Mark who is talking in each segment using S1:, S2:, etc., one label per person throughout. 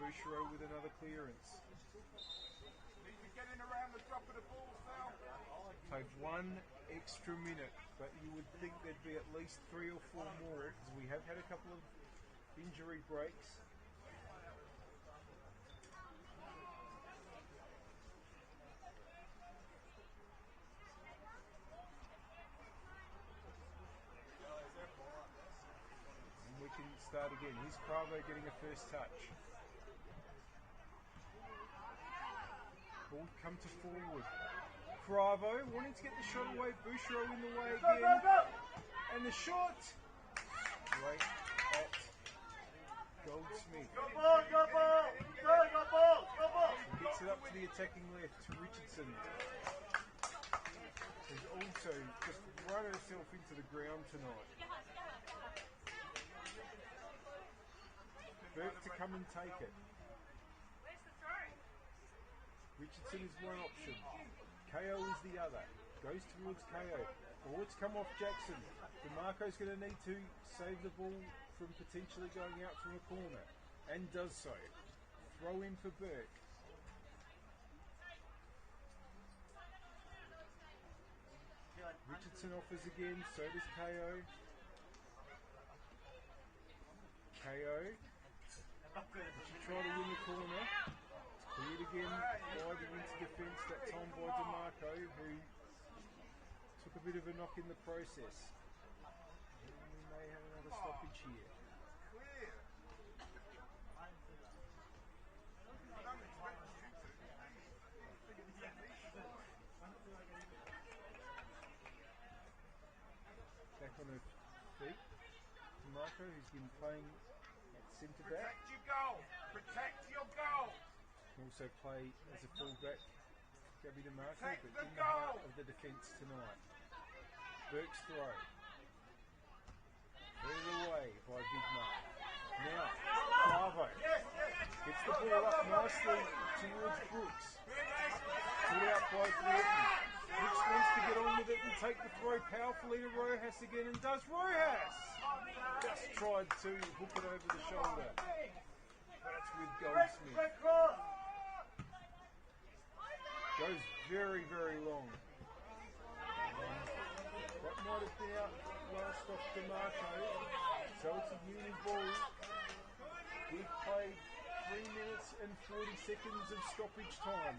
S1: Bouchereau with another clearance. Played 1 extra minute, but you would think there'd be at least 3 or 4 more because we have had a couple of injury breaks. And we can start again. Here's Cravo getting a first touch. Ball come to forward. Cravo wanting to get the shot away. Bouchereau in the way again. And the shot. Right at Goldsmith.
S2: Go ball!
S1: He gets it up to the attacking left to Richardson. Who's also just run herself into the ground tonight. Burke to come and take it. Richardson is one option. KO is the other. Goes towards KO. Forwards come off Jackson. DeMarco's going to need to save the ball from potentially going out from a corner. And does so. Throw in for Burke. Richardson offers again. So does KO. KO. She tried to win the corner. Cleared again by the Winter defence, that time by DeMarco, who took a bit of a knock in the process. And we may have another stoppage here. Back on her feet. DeMarco, who's been playing at centre back.
S2: Protect your goal! Protect your goal!
S1: Can also play as a fullback, Gabby DeMarco, but in the heart of the defence tonight. Burke's throw. Headed away by Big Mark. Now, Bravo gets the ball up nicely towards Brooks. Put out by Burton. Brooks wants to get on with it and take the throw powerfully to Rojas again, and does Rojas! Just tried to hook it over the shoulder. That's with Goldsmith. Goes very, very long. That might have been out last off DeMarco. So it's a uni ball. We've played 3 minutes and 40 seconds of stoppage time.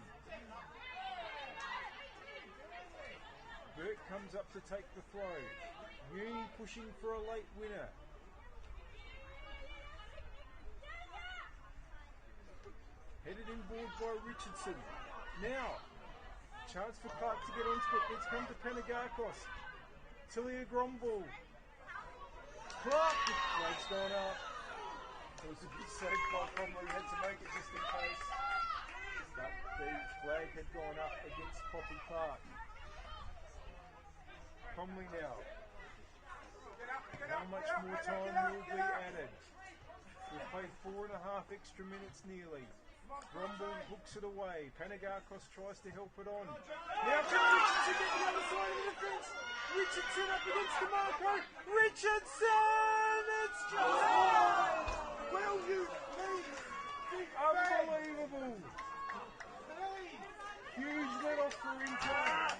S1: Burke comes up to take the throw. Uni pushing for a late winner. Headed inboard by Richardson. Now, chance for Clark to get onto it. Let's come to Panagakos. Tilia Gromball. Clark! Flag's gone up. It was a good save by Cromley. Had to make it just in case. But the flag had gone up against Poppy Park. Cromley now. How much more time will be added? We've played 4.5 extra minutes nearly. Gromball hooks it away. Panagakos tries to help it on. Now can Richardson get the other side of the defence? Richardson up against DeMarco. Richardson! It's just well, you unbelievable. Huge let off for Inter.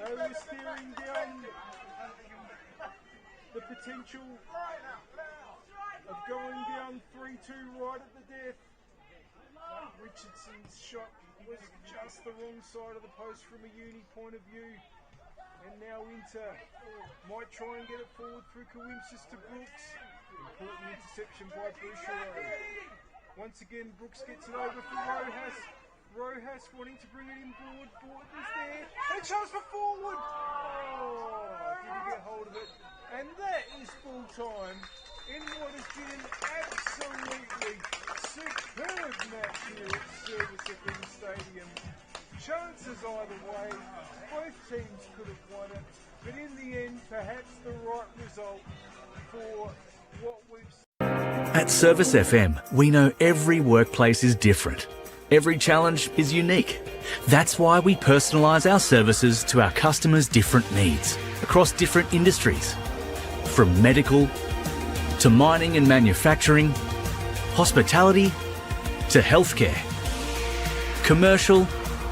S1: They were staring down the potential of going down 3-2 right at the death. Richardson's shot was just the wrong side of the post from a uni point of view. And now Inter might try and get it forward through Coimsis to Brooks. Important interception by Bouchereau. Once again, Brooks gets it over for Rojas. Rojas wanting to bring it inboard. Borton's there. And a chance for forward. Oh, didn't get hold of it. And that is full time in what has been an absolutely superb match here at Service FM Stadium. Chances either way, both teams could have won it, but in the end, perhaps the right result for what we've seen.
S3: At Service FM, we know every workplace is different. Every challenge is unique. That's why we personalise our services to our customers' different needs across different industries. From medical to mining and manufacturing, hospitality to healthcare, commercial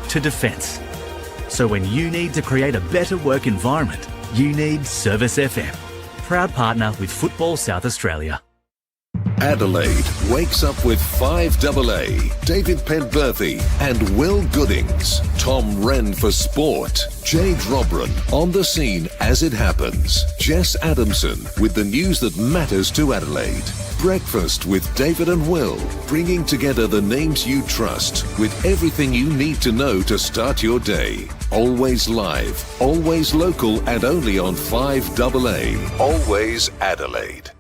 S3: to defence. So when you need to create a better work environment, you need Service FM. Proud partner with Football South Australia.
S4: Adelaide wakes up with 5AA, David Penberthy and Will Goodings, Tom Wren for sport, Jade Robran on the scene as it happens, Jess Adamson with the news that matters to Adelaide, Breakfast with David and Will, bringing together the names you trust with everything you need to know to start your day. Always live, always local and only on 5AA, always Adelaide.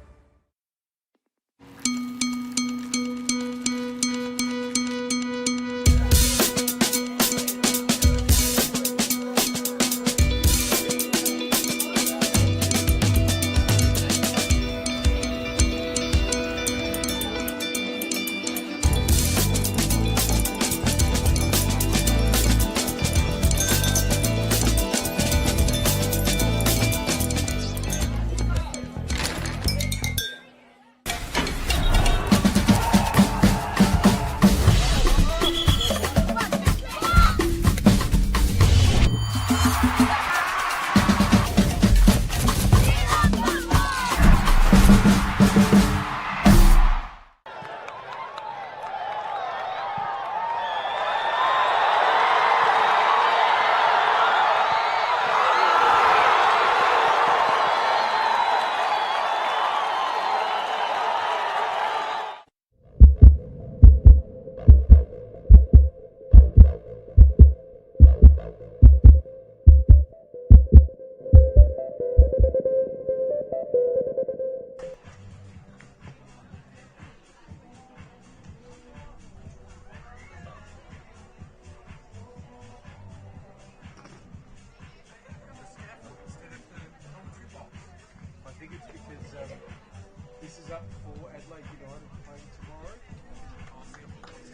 S1: This is up for Adelaide United playing tomorrow.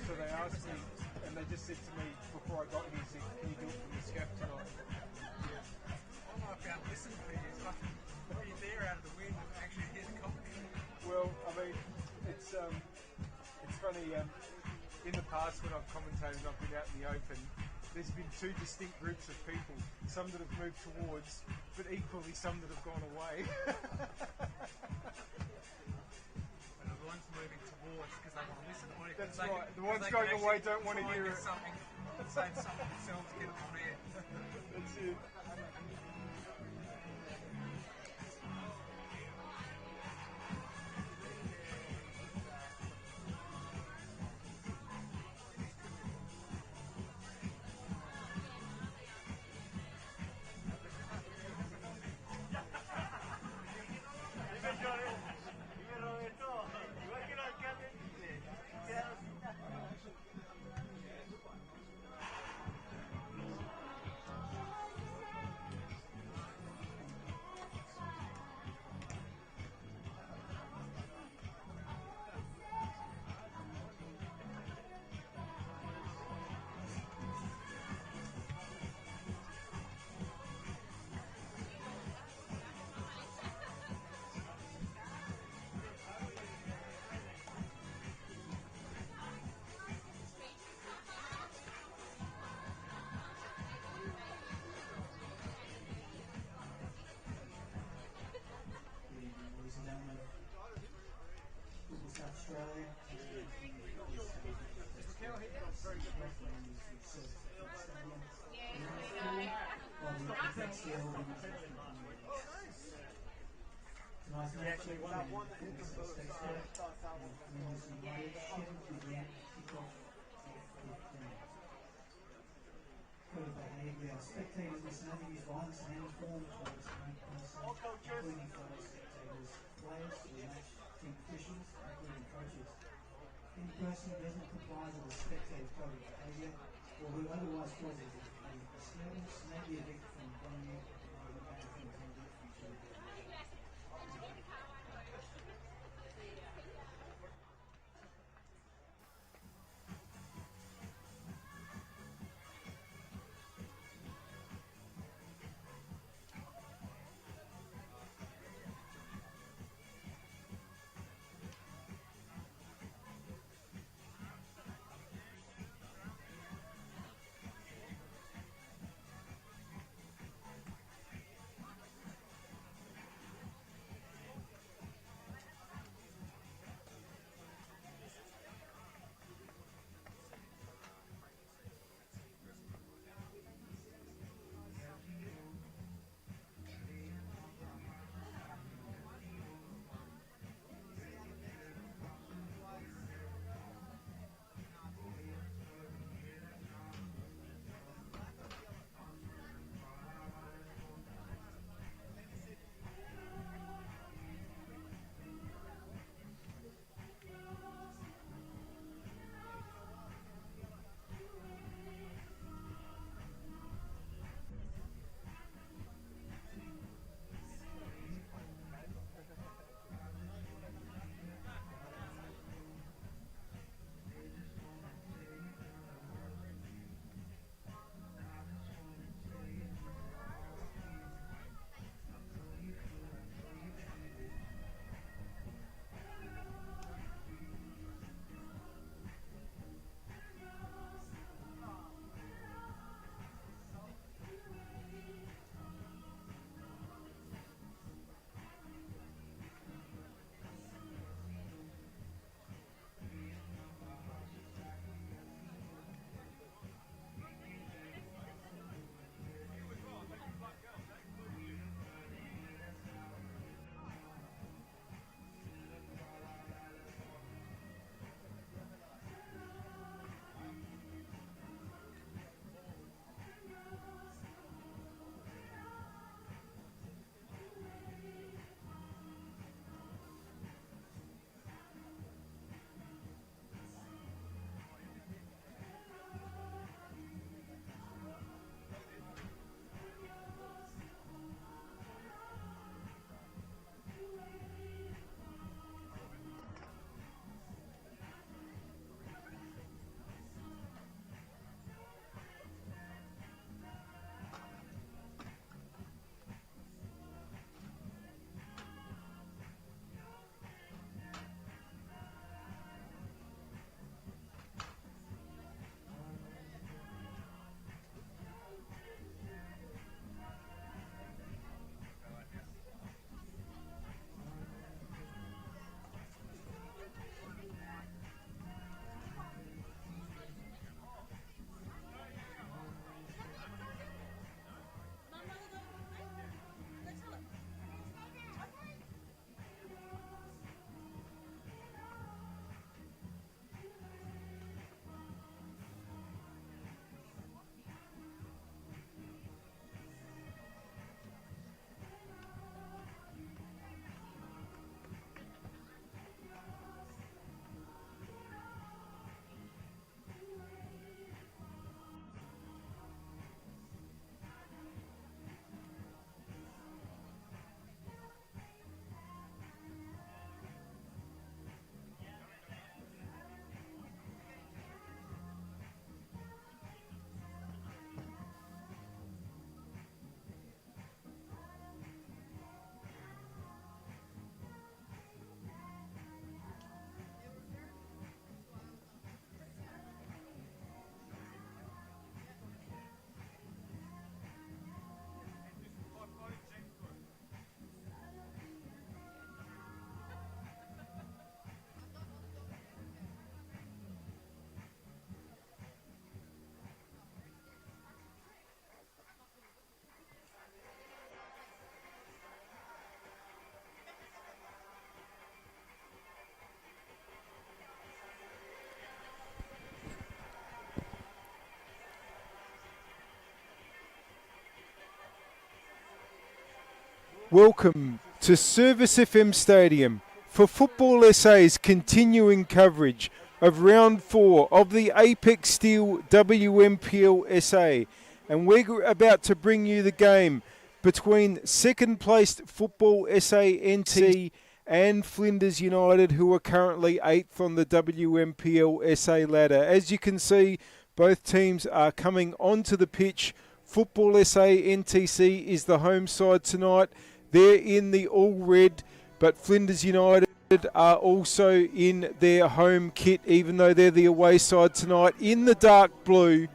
S1: So they asked me, and they just said to me before I got here, said, can you do it from the SCAF tonight?
S2: All I found listening to you is like, you're there out of the wind and actually hear the comedy.
S1: Well, I mean, it's funny, in the past when I've commentated and I've been out in the open, there's been two distinct groups of people, some that have moved towards, but equally some that have gone away.
S2: And the ones moving towards because they want to listen, or if
S1: That's
S2: they
S1: right,
S2: can,
S1: the ones
S2: they
S1: going
S2: can
S1: away
S2: actually
S1: don't want to
S2: try and
S1: hear
S2: get
S1: it.
S2: something, say something themselves to get it on air.
S1: That's it.
S5: Spectators must never use violence in any form towards including fellow spectators, players, or match team officials, including coaches. Any person who doesn't comply with the spectator's code of behaviour or who otherwise causes a disturbance may be evicted from the venue or be banned from attending future events.
S1: Welcome to Service FM Stadium for Football SA's continuing coverage of round 4 of the Apex Steel WNPLSA, and we're about to bring you the game between second placed Football SA NT and Flinders United, who are currently 8th on the WNPLSA ladder. As you can see, both teams are coming onto the pitch. Football SA NTC is the home side tonight. They're in the all red, but Flinders United are also in their home kit, even though they're the away side tonight, in the dark blue.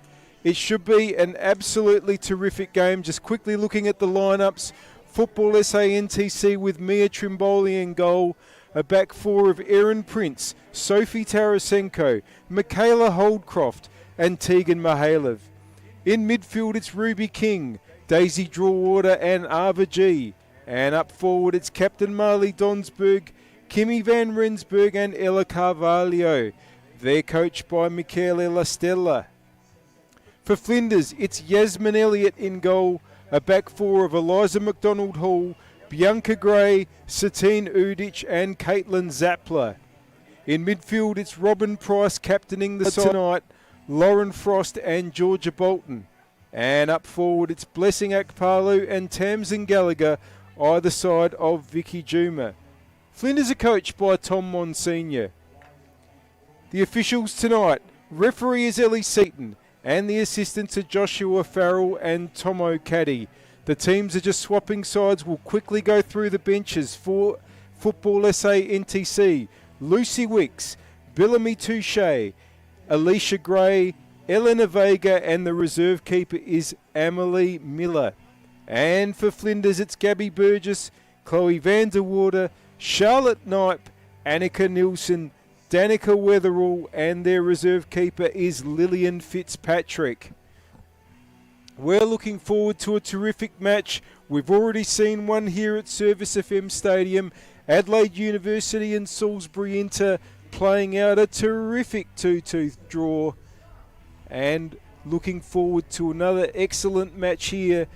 S1: It should be an absolutely terrific game. Just quickly looking at the lineups. Football SA NTC with Mia Trimboli in goal. A back four of Erin Prince, Sophie Tarasenko, Michaela Holdcroft and Tegan Mihalev. In midfield it's Ruby King, Daisy Drawwater and Ava G. And up forward it's Captain Marley Donsberg, Kimmy Van Rensburg and Ella Carvalho. They're coached by Michele La Stella. For Flinders, it's Yasmin Elliott in goal, a back four of Eliza McDonald Hall, Bianca Gray, Satine Udich and Caitlin Zappler. In midfield, it's Robin Price captaining the side tonight, Lauren Frost and Georgia Bolton. And up forward, it's Blessing Akpalu and Tamsin Gallagher, either side of Vicky Juma. Flinders are coached by Tom Monsignor. The officials tonight, referee is Ellie Seaton, and the assistants are Joshua Farrell and Tomo Caddy. The teams are just swapping sides. We'll quickly go through the benches for Football SA NTC. Lucy Wicks, Bellamy Touche, Alicia Gray, Eleanor Vega, and the reserve keeper is Emily Miller. And for Flinders, it's Gabby Burgess, Chloe Vanderwater, Charlotte Knipe, Annika Nielsen, Danica Weatherall, and their reserve keeper is Lillian Fitzpatrick. We're looking forward to a terrific match. We've already seen one here at Service FM Stadium. Adelaide University and Salisbury Inter playing out a terrific 2-2 draw. And looking forward to another excellent match here.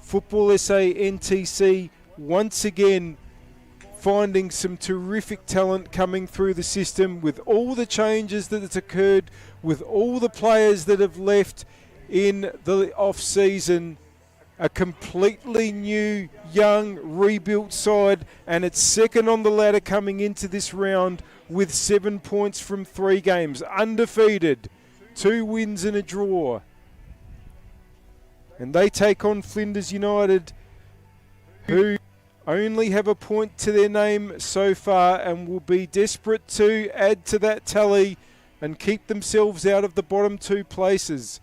S1: Football SA NTC once again finding some terrific talent coming through the system with all the changes that has occurred, with all the players that have left in the off-season. A completely new, young, rebuilt side, and it's second on the ladder coming into this round with 7 points from 3 games. Undefeated, 2 wins and a draw. And they take on Flinders United, who only have a point to their name so far and will be desperate to add to that tally and keep themselves out of the bottom 2 places.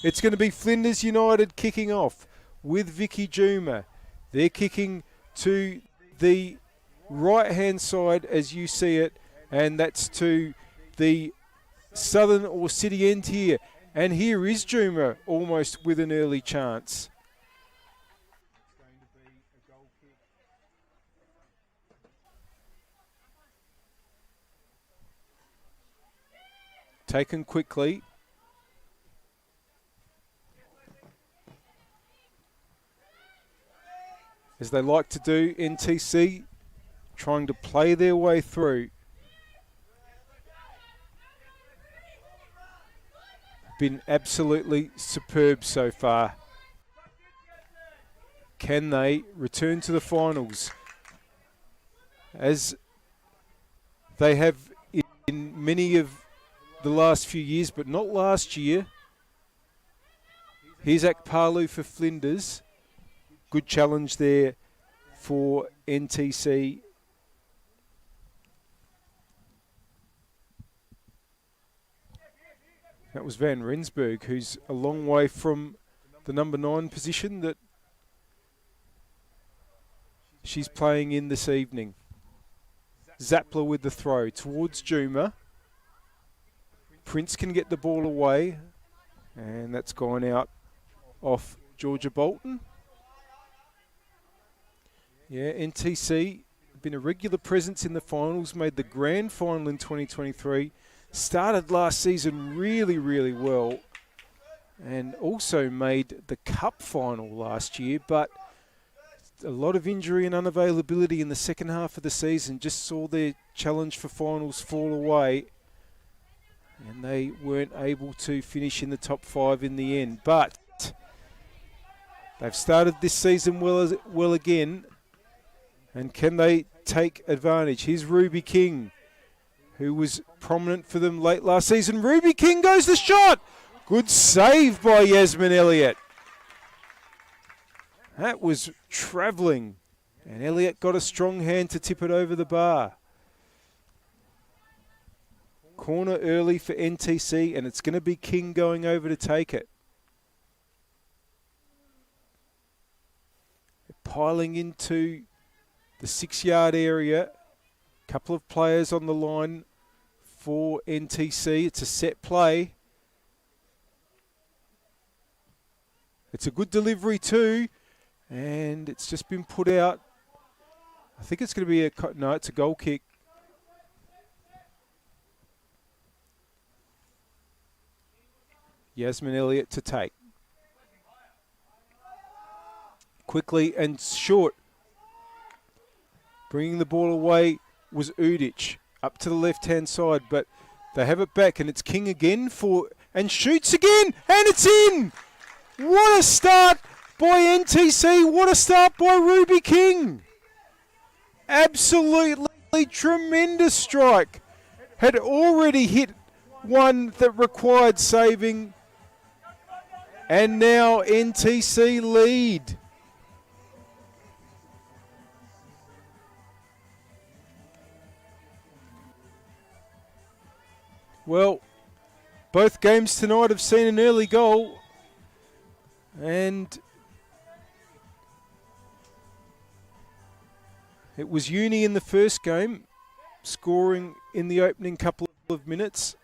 S1: It's going to be Flinders United kicking off with Vicky Juma. They're kicking to the right-hand side as you see it, and that's to the southern or city end here. And here is Juma almost with an early chance. Taken quickly. As they like to do, NTC trying to play their way through. Been absolutely superb so far. Can they return to the finals as they have in many of the last few years, but not last year? Here's Akpalu for Flinders. Good challenge there for NTC. That was Van Rensburg, who's a long way from the number 9 position that she's playing in this evening. Zappler with the throw towards Juma. Prince can get the ball away, and that's gone out off Georgia Bolton. Yeah, NTC been a regular presence in the finals, made the grand final in 2023, started last season really, really well, and also made the cup final last year, but a lot of injury and unavailability in the second half of the season. Just saw their challenge for finals fall away, and they weren't able to finish in the top 5 in the end. But they've started this season well again, and can they take advantage? Here's Ruby King, who was prominent for them late last season. Ruby King goes the shot. Good save by Yasmin Elliott. That was travelling, and Elliott got a strong hand to tip it over the bar. Corner early for NTC, and it's going to be King going over to take it. Piling into the 6-yard area. Couple of players on the line for NTC. It's a set play. It's a good delivery too, and it's just been put out. I think it's going to be it's a goal kick. Yasmin Elliott to take. Quickly and short. Bringing the ball away was Udic. Up to the left-hand side, but they have it back, and it's King again and shoots again, and it's in! What a start by NTC. What a start by Ruby King. Absolutely tremendous strike. Had already hit one that required saving, and now NTC lead. Well, both games tonight have seen an early goal, and it was Uni in the first game, scoring in the opening couple of minutes.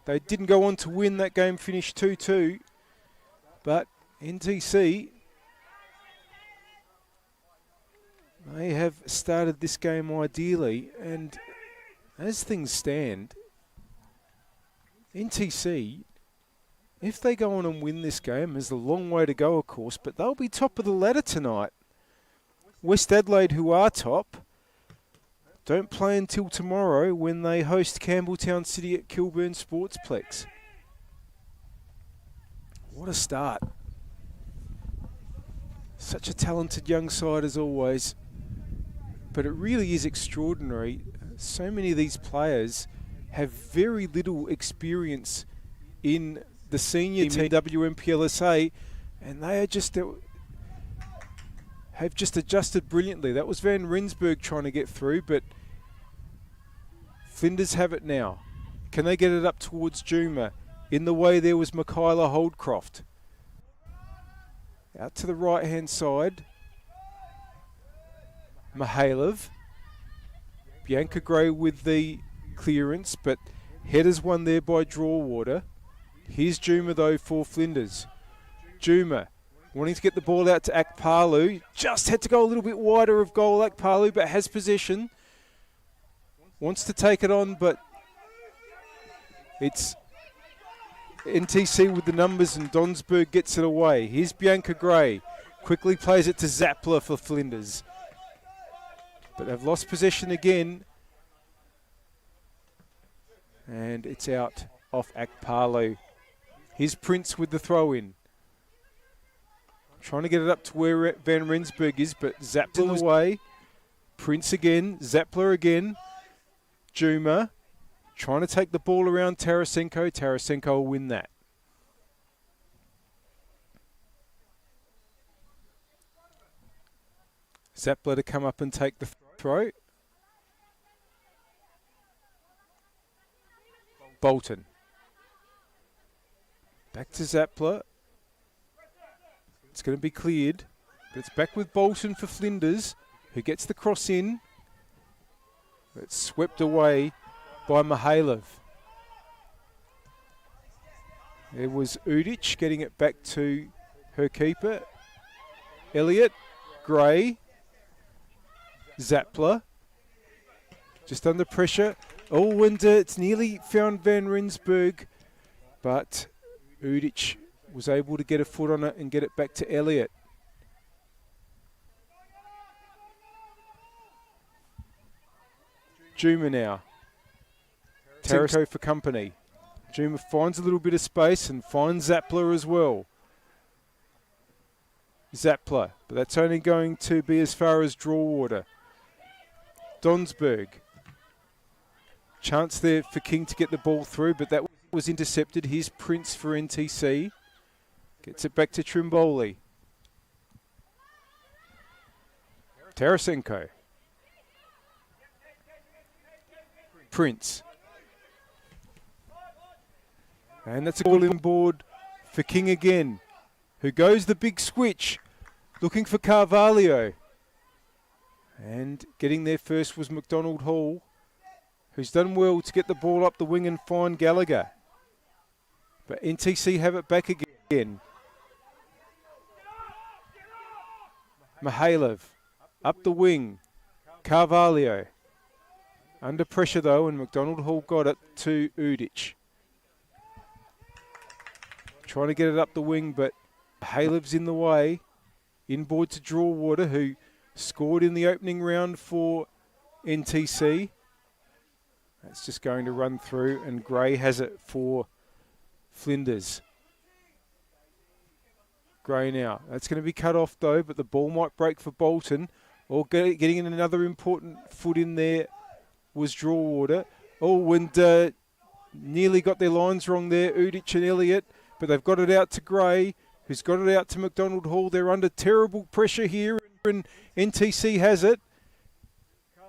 S1: They didn't go on to win. That game finished 2-2, but NTC, they have started this game ideally, and as things stand, NTC, if they go on and win this game, there's a long way to go, of course, but they'll be top of the ladder tonight. West Adelaide, who are top, don't play until tomorrow when they host Campbelltown City at Kilburn Sportsplex. What a start. Such a talented young side as always, but it really is extraordinary. So many of these players have very little experience in the senior team, NPLSA, and they are have just adjusted brilliantly. That was Van Rensburg trying to get through, but Flinders have it now. Can they get it up towards Juma? In the way there was Michaela Holdcroft. Out to the right-hand side. Mihailev. Bianca Gray with the clearance, but headers won there by Drawater. Here's Juma though for Flinders. Juma wanting to get the ball out to Akpalu. Just had to go a little bit wider of goal Akpalu, but has possession. Wants to take it on, but it's NTC with the numbers, and Donsberg gets it away. Here's Bianca Gray. Quickly plays it to Zappler for Flinders. But they've lost possession again. And it's out off Akpalu. Here's Prince with the throw-in. Trying to get it up to where Van Rensburg is, but Zappler away. Prince again, Zappler again. Juma trying to take the ball around Tarasenko. Tarasenko will win that. Zappler to come up and take the throw. Bolton. Back to Zappler. It's going to be cleared, but it's back with Bolton for Flinders, who gets the cross in. It's swept away by Mihailev. There was Udic getting it back to her keeper. Elliott, Gray, Zappler, just under pressure. Oh, and it's nearly found Van Rensburg, but Udic was able to get a foot on it and get it back to Elliott. Juma now. Tarasenko for company. Juma finds a little bit of space and finds Zappler as well. Zappler, but that's only going to be as far as draw water. Donsberg. Chance there for King to get the ball through, but that was intercepted. Here's Prince for NTC. Gets it back to Trimboli. Tarasenko. Prince. And that's a goal in board for King again, who goes the big switch, looking for Carvalho. And getting there first was McDonald Hall, who's done well to get the ball up the wing and find Gallagher. But NTC have it back again. Mihailov, up the wing. Carvalho. Under pressure though, and McDonald Hall got it to Udic. Trying to get it up the wing, but Mihailov's in the way. Inboard to draw water, who scored in the opening round for NTC. That's just going to run through, and Gray has it for Flinders. Gray now. That's going to be cut off though, but the ball might break for Bolton. Or getting in another important foot in there was draw water. Oh, and nearly got their lines wrong there, Udic and Elliott. But they've got it out to Gray, who's got it out to McDonald Hall. They're under terrible pressure here, and NTC has it.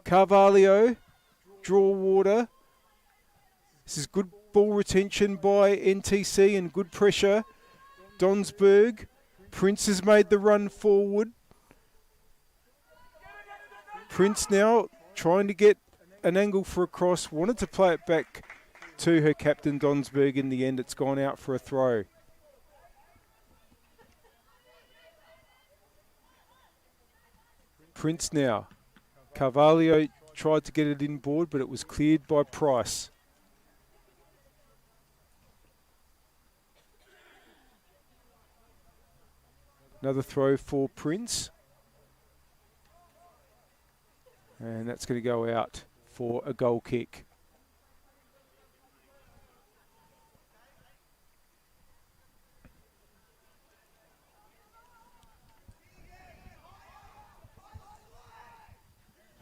S1: Carvalho, draw water. This is good ball retention by NTC and good pressure. Donsberg. Prince has made the run forward. Prince now trying to get an angle for a cross. Wanted to play it back to her captain, Donsberg. In the end, it's gone out for a throw. Prince now. Carvalho tried to get it inboard, but it was cleared by Price. Another throw for Prince. And that's going to go out for a goal kick.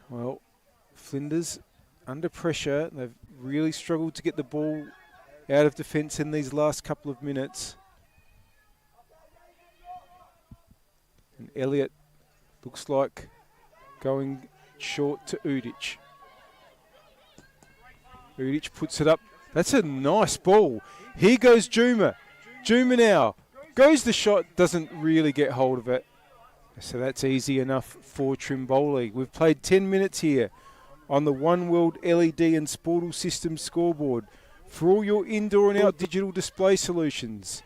S1: Well, Flinders under pressure. They've really struggled to get the ball out of defence in these last couple of minutes. And Elliott looks like going short to Udic. Udic puts it up. That's a nice ball. Here goes Juma. Juma now. Goes the shot, doesn't really get hold of it. So that's easy enough for Trimboli. We've played 10 minutes here on the One World LED and Sportal Systems scoreboard for all your indoor and out digital display solutions.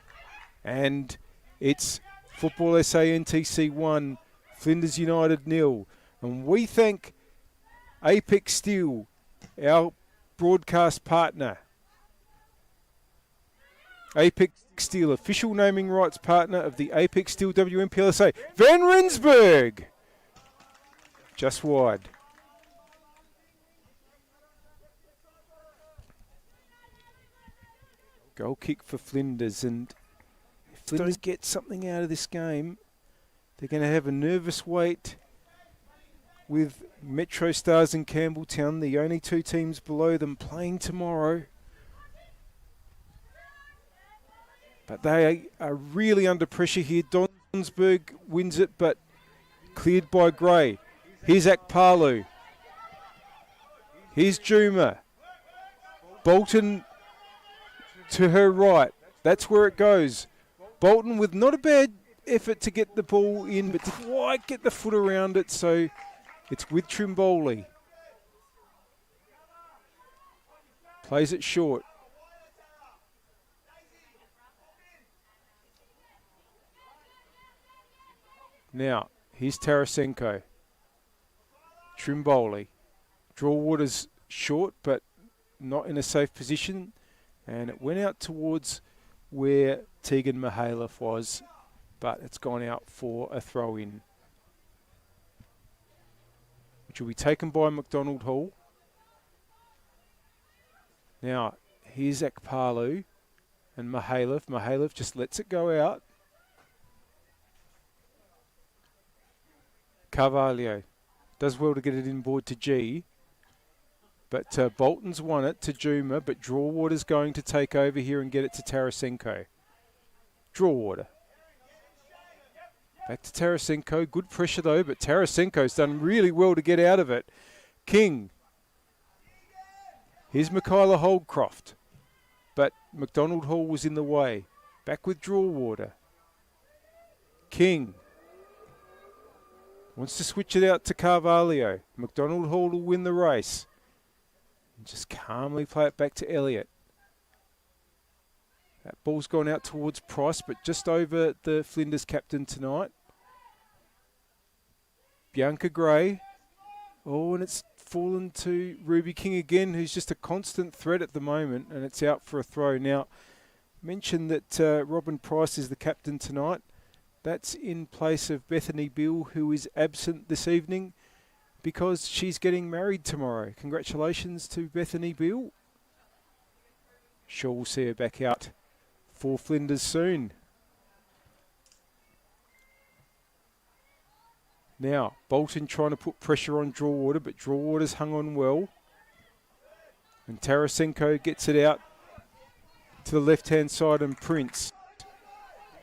S1: And it's Football SA NTC 1, Flinders United 0. And we thank Apex Steel, our broadcast partner. Apex Steel, official naming rights partner of the Apex Steel WNPLSA. Van Rensburg! Just wide. Goal kick for Flinders, and if Flinders get something out of this game, they're going to have a nervous wait with Metro Stars and Campbelltown, the only two teams below them, playing tomorrow. But they are really under pressure here. Donsberg wins it, but cleared by Gray. Here's Akpalu. Here's Juma. Bolton to her right. That's where it goes. Bolton with not a bad effort to get the ball in, but didn't quite get the foot around it, so it's with Trimboli. Plays it short. Now, here's Tarasenko. Trimboli. Draw water's short, but not in a safe position. And it went out towards where Tegan Mihailov was, but it's gone out for a throw-in, which will be taken by McDonald Hall. Now, here's Akpalu and Mihailov. Mihailov just lets it go out. Carvalho does well to get it inboard to G. But Bolton's won it to Juma, but Drawater's going to take over here and get it to Tarasenko. Drawater. Back to Tarasenko. Good pressure though, but Tarasenko's done really well to get out of it. King. Here's Michaela Holdcroft. But McDonald Hall was in the way. Back with Drawater. King. Wants to switch it out to Carvalho. McDonald Hall will win the race. And just calmly play it back to Elliott. That ball's gone out towards Price, but just over the Flinders captain tonight. Bianca Gray. Oh, and it's fallen to Ruby King again, who's just a constant threat at the moment, and it's out for a throw. Now, mentioned that Robin Price is the captain tonight. That's in place of Bethany Bill, who is absent this evening because she's getting married tomorrow. Congratulations to Bethany Bill. Sure we'll see her back out for Flinders soon. Now, Bolton trying to put pressure on Drawater, but Drawater's hung on well. And Tarasenko gets it out to the left-hand side, and Prince.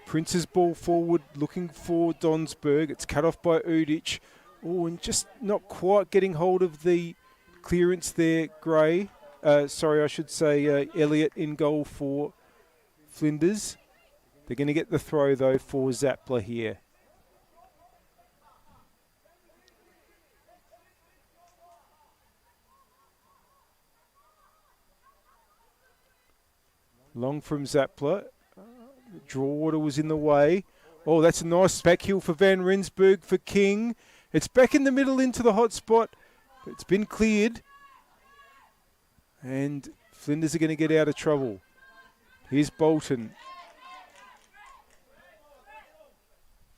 S1: Prince's ball forward, looking for Donsberg. It's cut off by Udic. Oh, and just not quite getting hold of the clearance there, Gray. Elliott in goal for Flinders. They're going to get the throw, though, for Zappler here. Long from Zappler. Drawater was in the way. Oh, that's a nice back heel for Van Rensburg for King. It's back in the middle into the hot spot. It's been cleared. And Flinders are going to get out of trouble. Here's Bolton.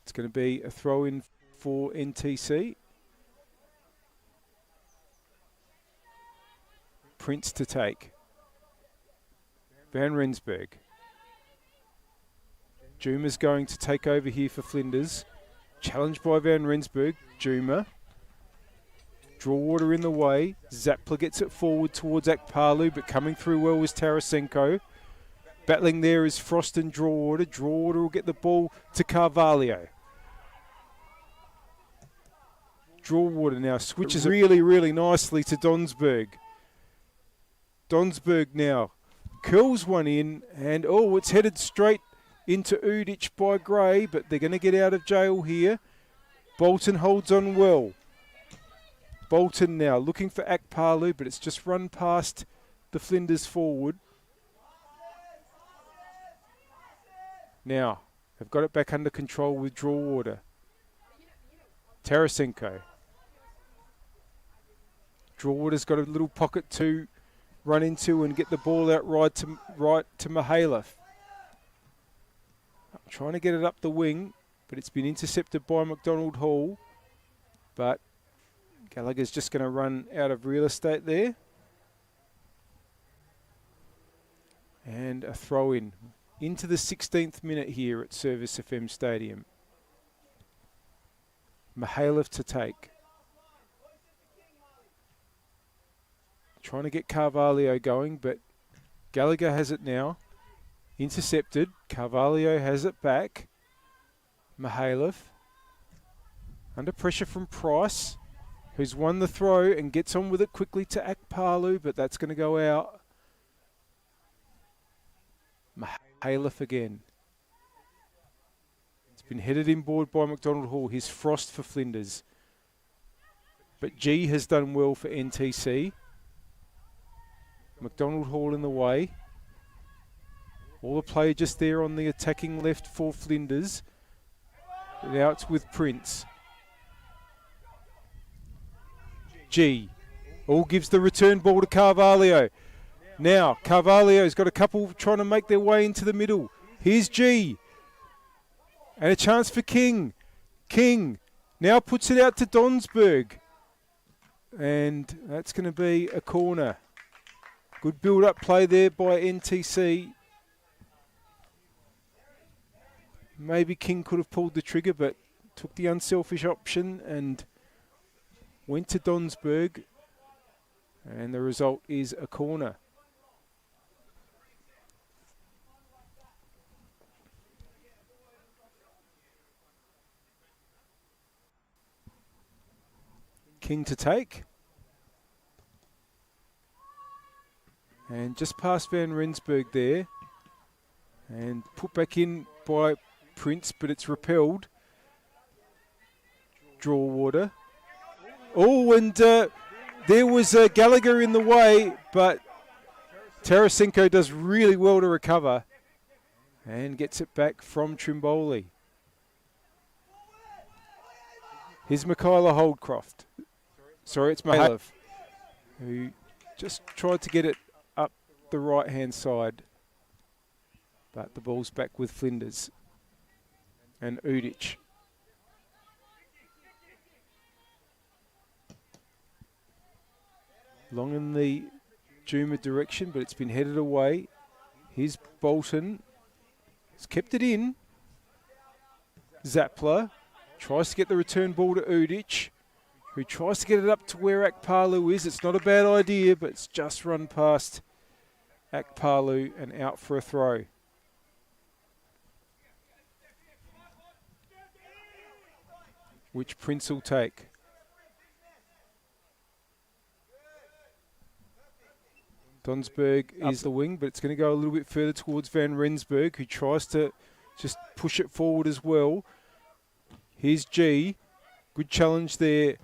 S1: It's going to be a throw-in for NTC. Prince to take. Van Rensburg. Juma's going to take over here for Flinders. Challenged by Van Rensburg. Juma. Drawater in the way. Zappler gets it forward towards Akpalu, but coming through well was Tarasenko. Battling there is Frost and Drawater. Drawater will get the ball to Carvalho. Drawater now switches really, really nicely to Donsberg. Donsberg now curls one in, and oh, it's headed straight into Udic by Gray, but they're going to get out of jail here. Bolton holds on well. Bolton now looking for Akpalu, but it's just run past the Flinders forward. Now, they've got it back under control with Drawater. Tarasenko. Drawater's got a little pocket to run into and get the ball out right to Mihailov. Trying to get it up the wing, but it's been intercepted by McDonald Hall. But Gallagher's just going to run out of real estate there. And a throw in into the 16th minute here at Service FM Stadium. Mihailov to take. Trying to get Carvalho going, but Gallagher has it now. Intercepted. Carvalho has it back. Mihailov. Under pressure from Price, who's won the throw and gets on with it quickly to Akpalu, but that's going to go out. Mihailov again. It's been headed inboard by McDonald Hall. Here's Frost for Flinders. But G has done well for NTC. McDonald Hall in the way. All the play just there on the attacking left for Flinders. Now it's with Prince. G. All gives the return ball to Carvalho. Now, Carvalho's got a couple trying to make their way into the middle. Here's G. And a chance for King. King now puts it out to Donsberg. And that's going to be a corner.
S6: Good build-up play there by NTC. Maybe King could have pulled the trigger, but took the unselfish option and went to Donsberg. And the result is a corner. King to take. And just past Van Rensburg there. And put back in by Prince, but it's repelled. Draw water. Oh, and there was Gallagher in the way, but Tarasenko does really well to recover and gets it back from Trimboli. Here's Michaela Holdcroft. Sorry, it's Mahalev, who just tried to get it up the right-hand side. But the ball's back with Flinders and Udic. Long in the Juma direction, but it's been headed away. Here's Bolton. He's kept it in. Zappler tries to get the return ball to Udic, who tries to get it up to where Akpalu is. It's not a bad idea, but it's just run past Akpalu and out for a throw. Which Prince will take. Donsberg is the wing, but it's going to go a little bit further towards Van Rensburg, who tries to just push it forward as well. Here's G. Good challenge there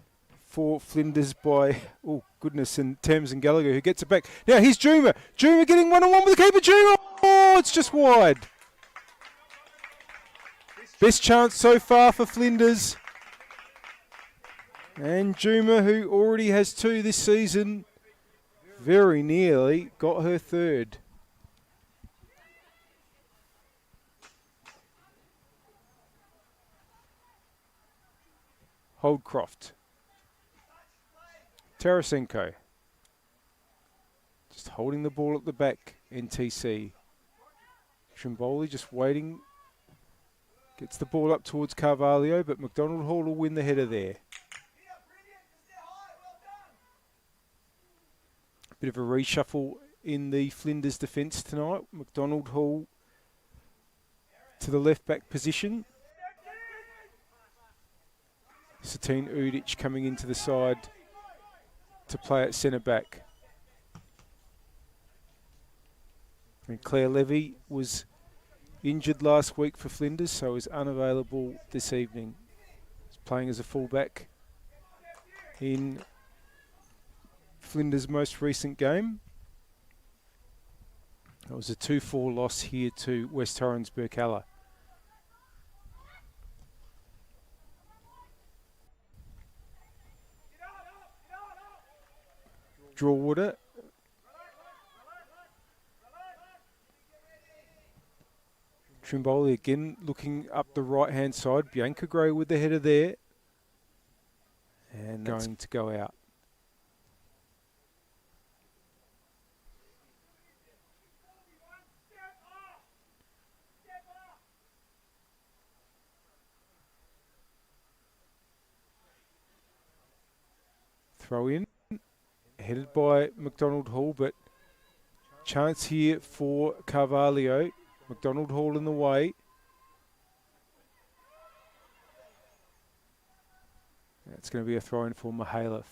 S6: for Flinders by, oh goodness, and Thames and Gallagher, who gets it back. Now here's Juma. Juma getting one-on-one with the keeper. Juma! Oh, it's just wide. Best chance so far for Flinders. And Juma, who already has 2 this season, very nearly got her 3rd. Holdcroft. Tarasenko. Just holding the ball at the back, NTC. Trimboli just waiting. Gets the ball up towards Carvalho, but McDonald Hall will win the header there. Bit of a reshuffle in the Flinders defence tonight. McDonald Hall to the left back position. Satine Udic coming into the side to play at centre back. And Claire Levy was injured last week for Flinders, so is unavailable this evening. He's playing as a fullback in Flinders' most recent game. It was a 2-4 loss here to West Torrens Burkalla. Draw water. Trimboli again looking up the right-hand side. Bianca Gray with the header there. And going to go out. Throw in, headed by McDonald Hall, but chance here for Carvalho. McDonald Hall in the way. That's going to be a throw in for Mihailov.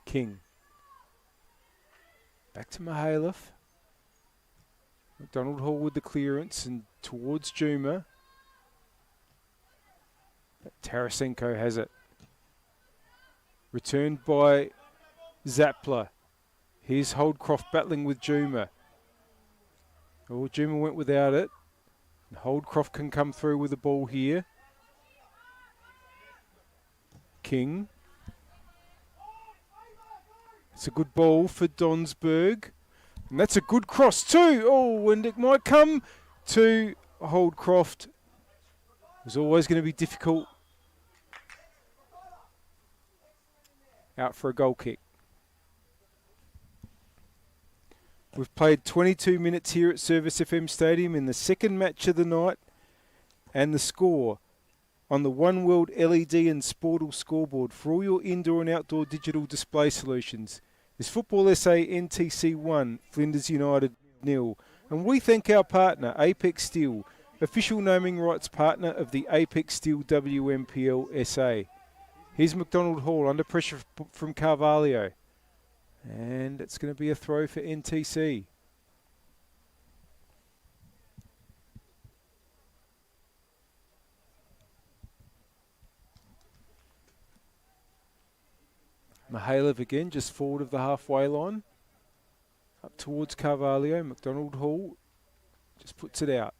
S6: King. Back to Mihailov. McDonald Hall with the clearance and towards Juma. But Tarasenko has it. Returned by Zappler. Here's Holdcroft battling with Juma. Oh, Juma went without it. And Holdcroft can come through with the ball here. King. It's a good ball for Donsberg. And that's a good cross too. Oh, and it might come to Holdcroft. It was always going to be difficult. Out for a goal kick. We've played 22 minutes here at Service FM Stadium in the second match of the night, and the score on the One World LED and Sportal scoreboard for all your indoor and outdoor digital display solutions is Football SA NTC 1, Flinders United 0. And we thank our partner, Apex Steel, official naming rights partner of the Apex Steel NPLSA. Here's McDonald Hall under pressure from Carvalho. And it's going to be a throw for NTC. Mahalev again, just forward of the halfway line. Up towards Carvalho. McDonald Hall just puts it out.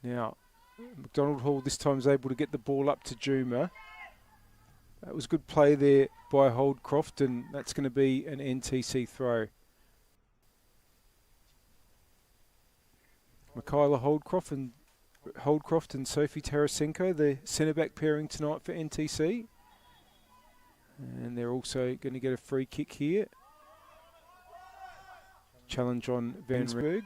S6: Now, McDonald Hall this time is able to get the ball up to Juma. That was good play there by Holdcroft, and that's going to be an NTC throw. Michaela Holdcroft and Sophie Tarasenko, the centre-back pairing tonight for NTC. And they're also going to get a free kick here. Challenge on Van Rensburg.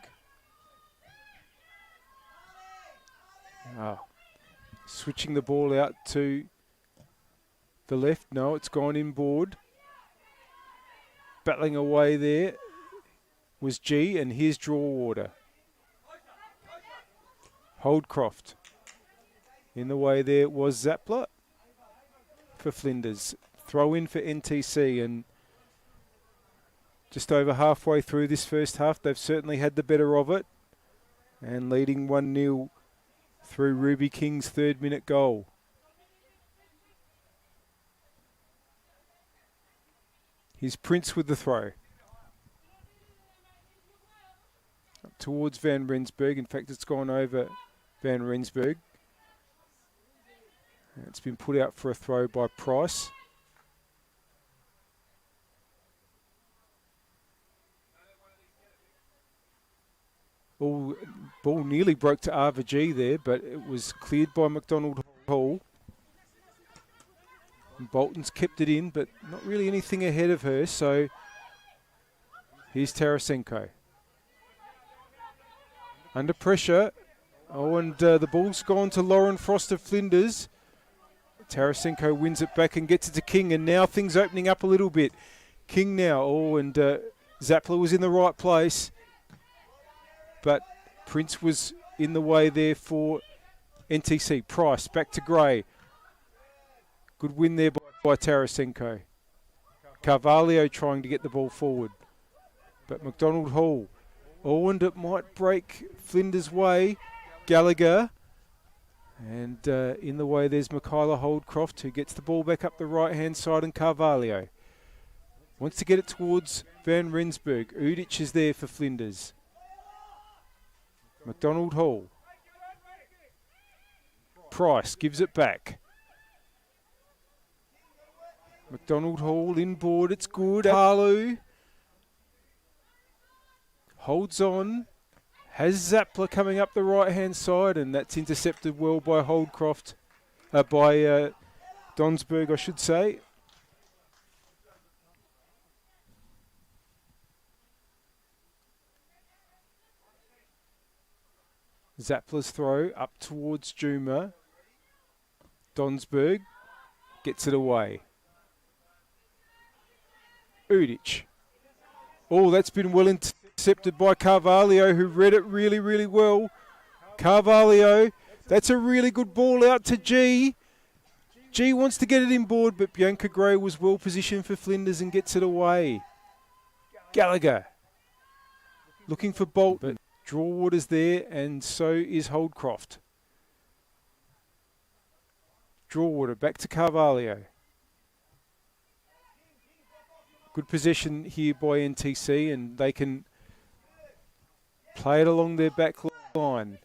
S6: Switching the ball out to the left. No, it's gone inboard. Battling away there was G, and here's draw order. Holdcroft. In the way there was Zappler for Flinders. Throw in for NTC, and just over halfway through this first half, they've certainly had the better of it, and leading 1-0 through Ruby King's 3rd minute goal. Here's Prince with the throw. Up towards Van Rensburg. In fact, it's gone over Van Rensburg. It's been put out for a throw by Price. Ball nearly broke to Arva there, but it was cleared by McDonald Hall. And Bolton's kept it in, but not really anything ahead of her, so here's Tarasenko. Under pressure. Oh, and the ball's gone to Lauren Frost of Flinders. Tarasenko wins it back and gets it to King, and now things opening up a little bit. King now, and Zappler was in the right place, but Prince was in the way there for NTC. Price back to Gray. Good win there by Tarasenko. Carvalho trying to get the ball forward, but McDonald Hall. And it might break Flinders' way. Gallagher. And in the way there's Michaela Holdcroft, who gets the ball back up the right-hand side, and Carvalho wants to get it towards Van Rensburg. Udic is there for Flinders. McDonald Hall. Price gives it back. McDonald Hall inboard, it's good. Harlow holds on. Has Zappler coming up the right-hand side, and that's intercepted well by Holdcroft. By Donsberg, I should say. Zappler's throw up towards Juma. Donsberg gets it away. Udic. Oh, that's been well intercepted by Carvalho, who read it really, really well. Carvalho, that's a really good ball out to G. G wants to get it inboard, but Bianca Gray was well positioned for Flinders and gets it away. Gallagher looking for Bolton. Draw water's there, and so is Holdcroft. Draw water back to Carvalho. Good possession here by NTC, and they can play it along their back line.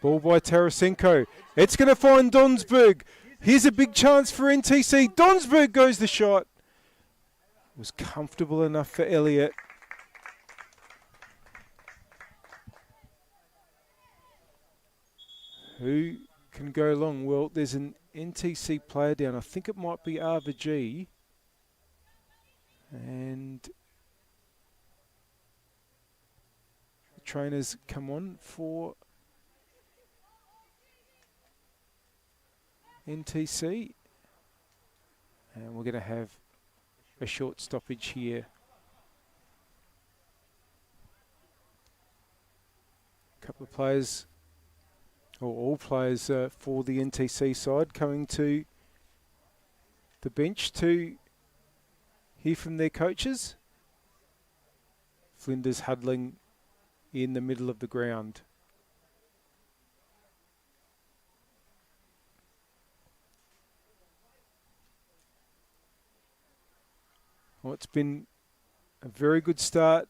S6: Ball by Tarasenko. It's going to find Donsberg. Here's a big chance for NTC. Donsberg goes the shot. Was comfortable enough for Elliott. Who can go long. Well, there's an NTC player down. I think it might be RVG. And the trainers come on for NTC. And we're going to have a short stoppage here. A couple of players, or all players for the NTC side coming to the bench to hear from their coaches. Flinders huddling in the middle of the ground. Well, it's been a very good start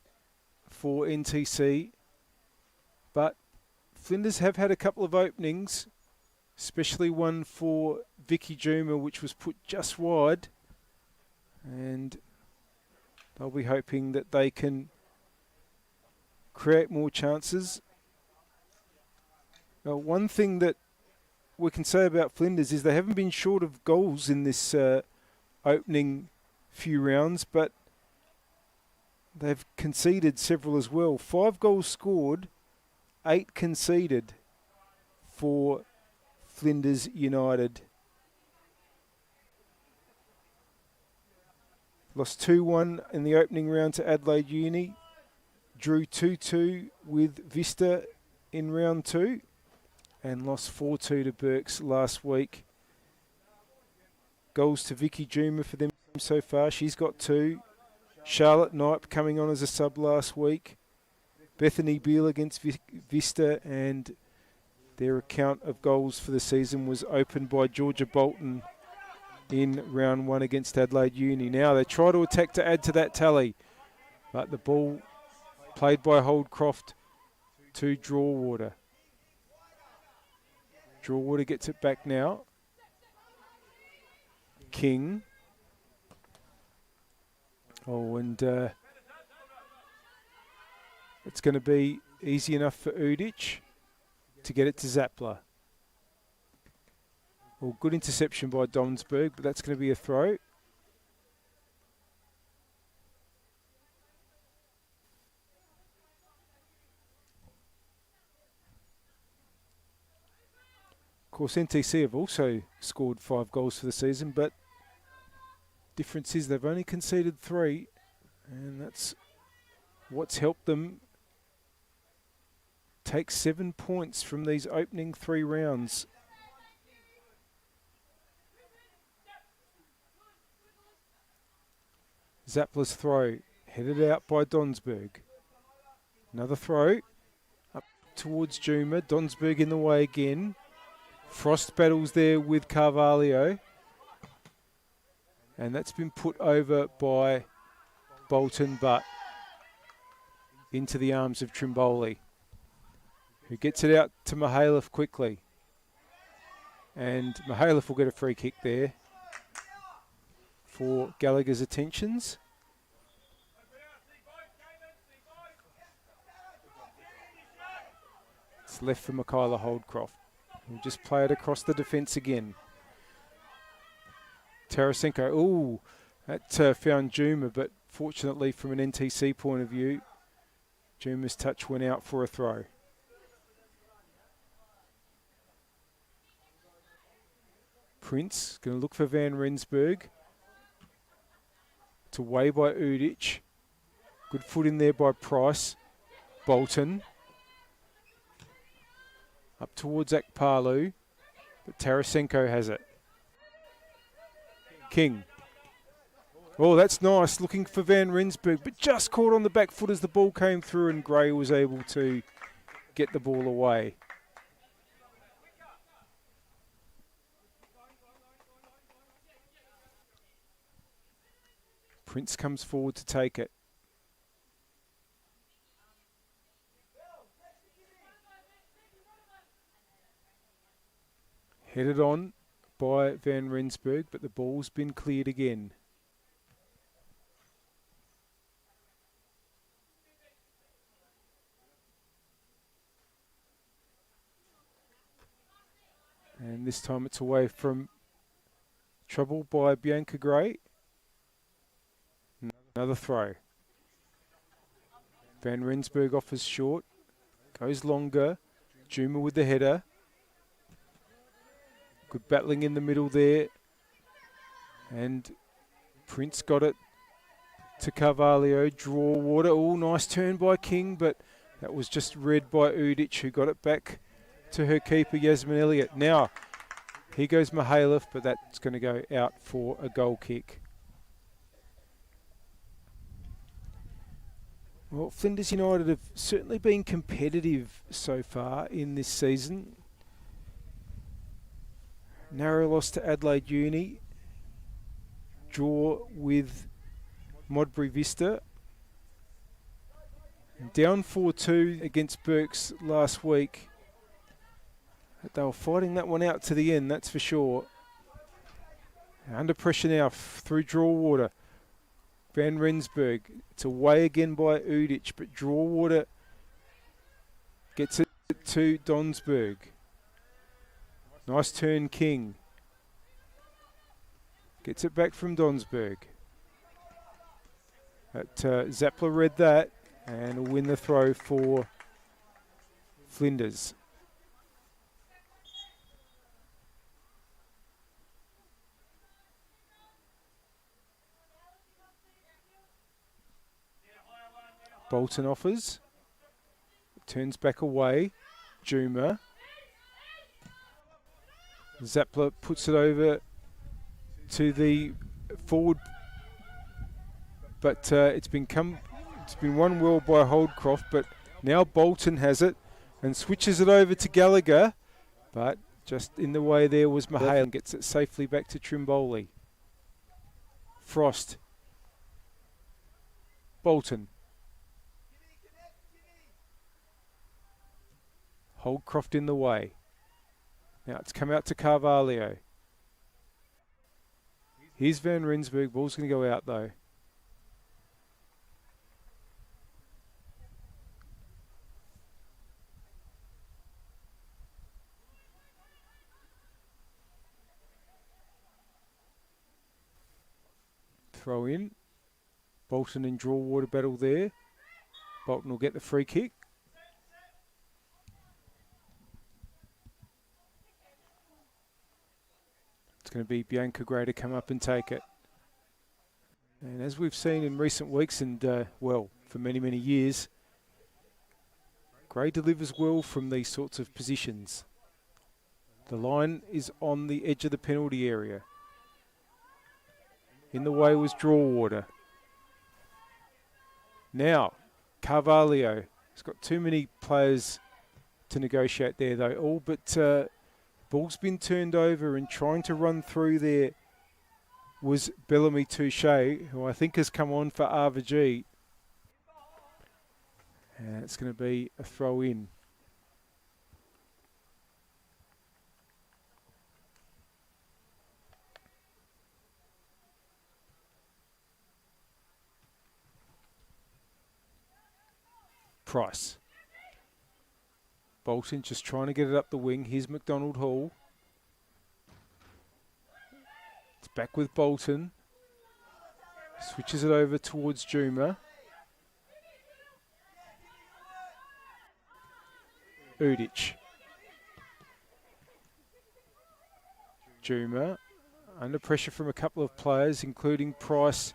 S6: for NTC, but Flinders have had a couple of openings, especially one for Vicky Juma, which was put just wide, and they'll be hoping that they can create more chances. Now, one thing that we can say about Flinders is they haven't been short of goals in this opening few rounds, but they've conceded several as well. 5 goals scored, 8 conceded for Flinders United. Lost 2-1 in the opening round to Adelaide Uni. Drew 2-2 with Vista in round 2. And lost 4-2 to Berks last week. Goals to Vicky Juma for them so far. She's got 2. Charlotte Knipe coming on as a sub last week. Bethany Beale against Vista, and their account of goals for the season was opened by Georgia Bolton in round 1 against Adelaide Uni. Now they try to attack to add to that tally, but the ball played by Holdcroft to Drawater. Drawater gets it back now. King. Oh, and it's going to be easy enough for Udic to get it to Zappler. Well, good interception by Donsberg, but that's going to be a throw. Of course, NTC have also scored 5 goals for the season, but difference is they've only conceded 3, and that's what's helped them take 7 points from these opening 3 rounds. Zappler's throw, headed out by Donsberg. Another throw, up towards Juma. Donsberg in the way again. Frost battles there with Carvalho. And that's been put over by Bolton, but into the arms of Trimboli, who gets it out to Mihailov quickly. And Mihailov will get a free kick there for Gallagher's attentions. It's left for Michaela Holdcroft. We'll just play it across the defence again. Tarasenko, ooh, that found Juma, but fortunately from an NTC point of view, Juma's touch went out for a throw. Prince going to look for Van Rensburg. It's away by Udic. Good foot in there by Price. Bolton. Up towards Akpalu, but Tarasenko has it. King. Oh, that's nice. Looking for Van Rensburg, but just caught on the back foot as the ball came through, and Gray was able to get the ball away. Prince comes forward to take it. Headed on by Van Rensburg, but the ball's been cleared again. And this time it's away from trouble by Bianca Gray. Another throw. Van Rensburg offers short. Goes longer. Juma with the header. Good battling in the middle there. And Prince got it to Carvalho. Draw water. Oh, nice turn by King, but that was just read by Udic, who got it back to her keeper, Yasmin Elliott. Now, here goes Mihailov, but that's going to go out for a goal kick. Well, Flinders United have certainly been competitive so far in this season. Narrow loss to Adelaide Uni. Draw with Modbury Vista. Down 4-2 against Berks last week. They were fighting that one out to the end, that's for sure. Under pressure now through draw water. Van Rensburg. It's away again by Udic, but draw water gets it to Donsberg. Nice turn, King. Gets it back from Donsberg. Zappler read that and will win the throw for Flinders. Bolton offers. Turns back away. Juma. Zappler puts it over to the forward, but it's been won well by Holdcroft, but now Bolton has it and switches it over to Gallagher, but just in the way there was Mahale and gets it safely back to Trimboli. Frost. Bolton. Holdcroft in the way. Now it's come out to Carvalho. Here's Van Rensburg. Ball's going to go out though. Throw in. Bolton and draw water battle there. Bolton will get the free kick. It's going to be Bianca Gray to come up and take it. And as we've seen in recent weeks and, well, for many, many years, Gray delivers well from these sorts of positions. The line is on the edge of the penalty area. In the way was draw water. Now, Carvalho has got too many players to negotiate there, though. All but ball's been turned over, and trying to run through there was Bellamy Touche, who I think has come on for RVG. And it's going to be a throw in. Price. Bolton just trying to get it up the wing. Here's McDonald Hall. It's back with Bolton. Switches it over towards Juma. Udic. Juma under pressure from a couple of players, including Price.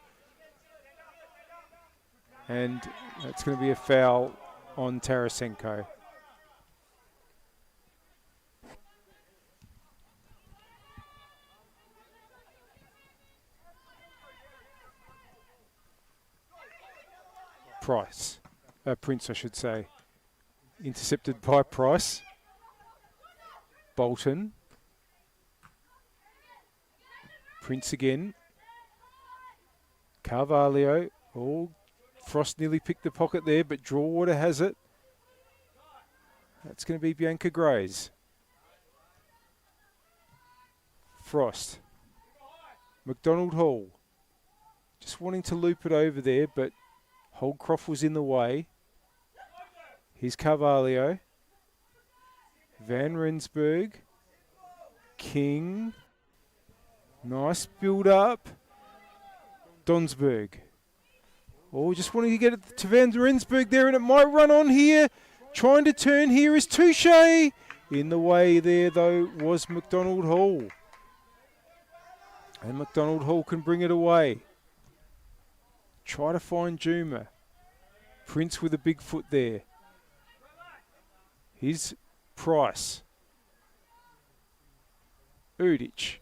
S6: And that's going to be a foul on Tarasenko. Prince, I should say. Intercepted by Price. Bolton. Prince again. Carvalho. Oh, Frost nearly picked the pocket there, but draw water has it. That's going to be Bianca Gray's. Frost. McDonald Hall. Just wanting to loop it over there, but Holdcroft was in the way. Here's Carvalho. Van Rensburg. King. Nice build up. Donsberg. Oh, just wanting to get it to Van Rensburg there, and it might run on here. Trying to turn here is Touche. In the way there, though, was McDonald Hall. And McDonald Hall can bring it away. Try to find Juma. Prince with a big foot there. Here's Price. Udich.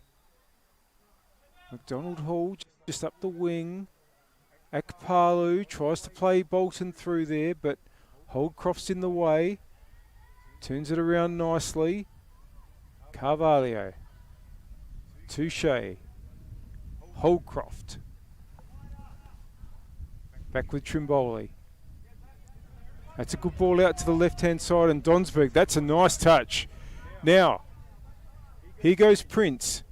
S6: McDonald Hall just up the wing. Akpalu tries to play Bolton through there, but Holdcroft's in the way. Turns it around nicely. Carvalho. Touche. Holdcroft. Back with Trimboli. That's a good ball out to the left-hand side, and Donsberg, that's a nice touch. Now, here goes Prince.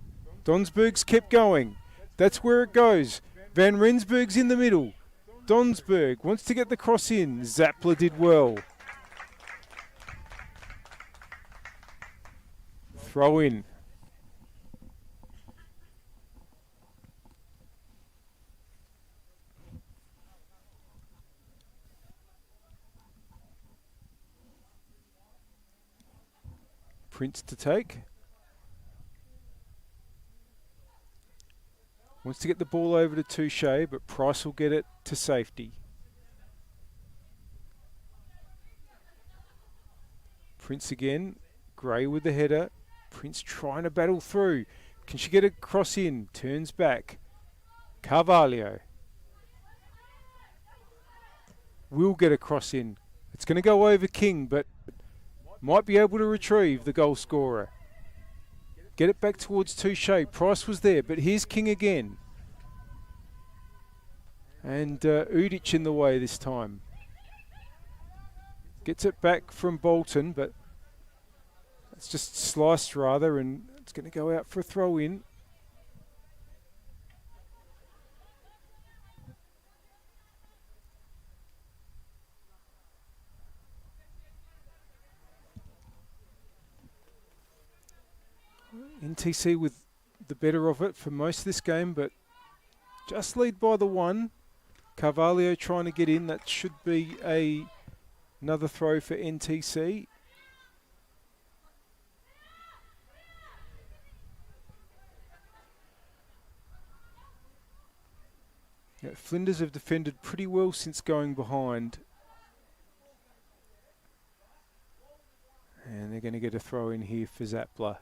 S6: Donsberg's kept going. That's where it goes. Van Rensburg's in the middle. Donsberg wants to get the cross in. Zappler did well. Throw in. Prince to take. Wants to get the ball over to Touche, but Price will get it to safety. Prince again. Gray with the header. Prince trying to battle through. Can she get a cross in? Turns back. Carvalho. Will get a cross in. It's going to go over King, but might be able to retrieve the goal scorer. Get it back towards Touche. Price was there, but here's King again. And Udich in the way this time. Gets it back from Bolton, but it's just sliced rather, and it's going to go out for a throw in. NTC with the better of it for most of this game, but just lead by the one. Carvalho trying to get in. That should be another throw for NTC. Yeah, Flinders have defended pretty well since going behind. And they're going to get a throw in here for Zappler.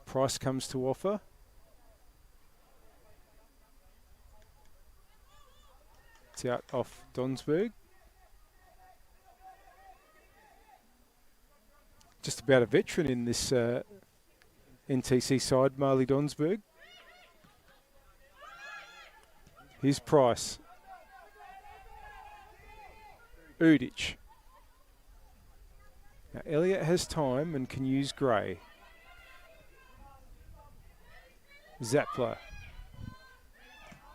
S6: Price comes to offer. It's out off Donsberg. Just about a veteran in this NTC side, Marley Donsberg. Here's Price. Udich. Now Elliott has time and can use Gray. Zappler.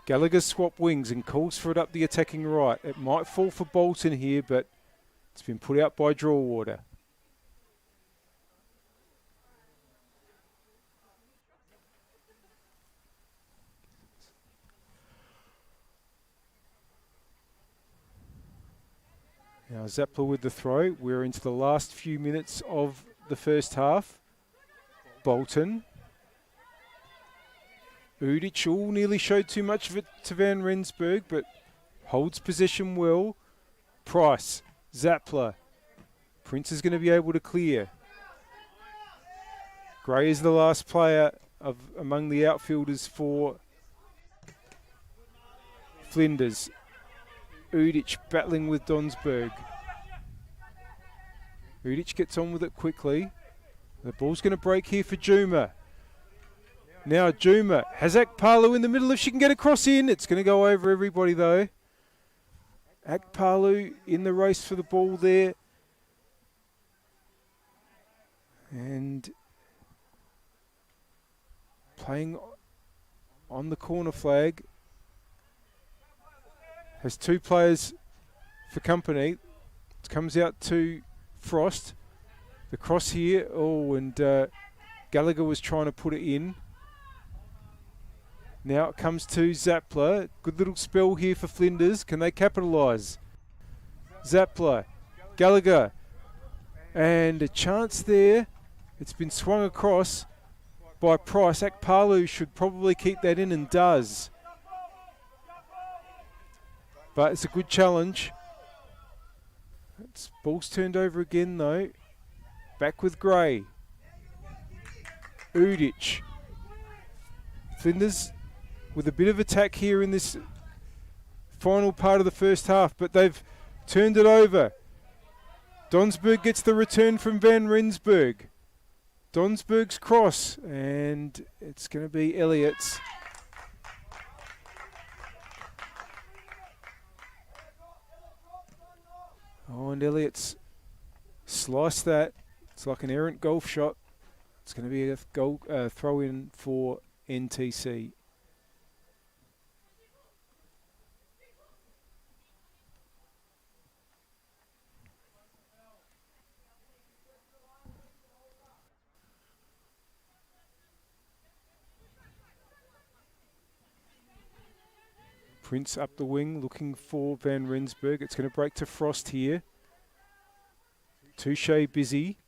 S6: Gallagher swap wings and calls for it up the attacking right. It might fall for Bolton here, but it's been put out by Drawwater. Now Zappler with the throw. We're into the last few minutes of the first half. Bolton. Udich nearly showed too much of it to Van Rensburg, but holds possession well. Price, Zappler. Prince is going to be able to clear. Gray is the last player among the outfielders for Flinders. Udich battling with Donsberg. Udich gets on with it quickly. The ball's going to break here for Juma. Now Juma has Akpalu in the middle. If she can get across in, it's going to go over everybody though. Akpalu in the race for the ball there. And playing on the corner flag. Has two players for company. It comes out to Frost. The cross here. Oh, and Gallagher was trying to put it in. Now it comes to Zappler. Good little spell here for Flinders. Can they capitalise? Zappler. Gallagher. And a chance there. It's been swung across by Price. Akpalu should probably keep that in and does. But it's a good challenge. Ball's turned over again though. Back with Gray. Udic. Flinders with a bit of attack here in this final part of the first half, but they've turned it over. Donsberg gets the return from Van Rensburg. Donsberg's cross, and it's going to be Elliott's. Oh, and Elliott's sliced that. It's like an errant golf shot. It's going to be a goal throw in for NTC. Prince up the wing looking for Van Rensburg. It's going to break to Frost here. Touche busy.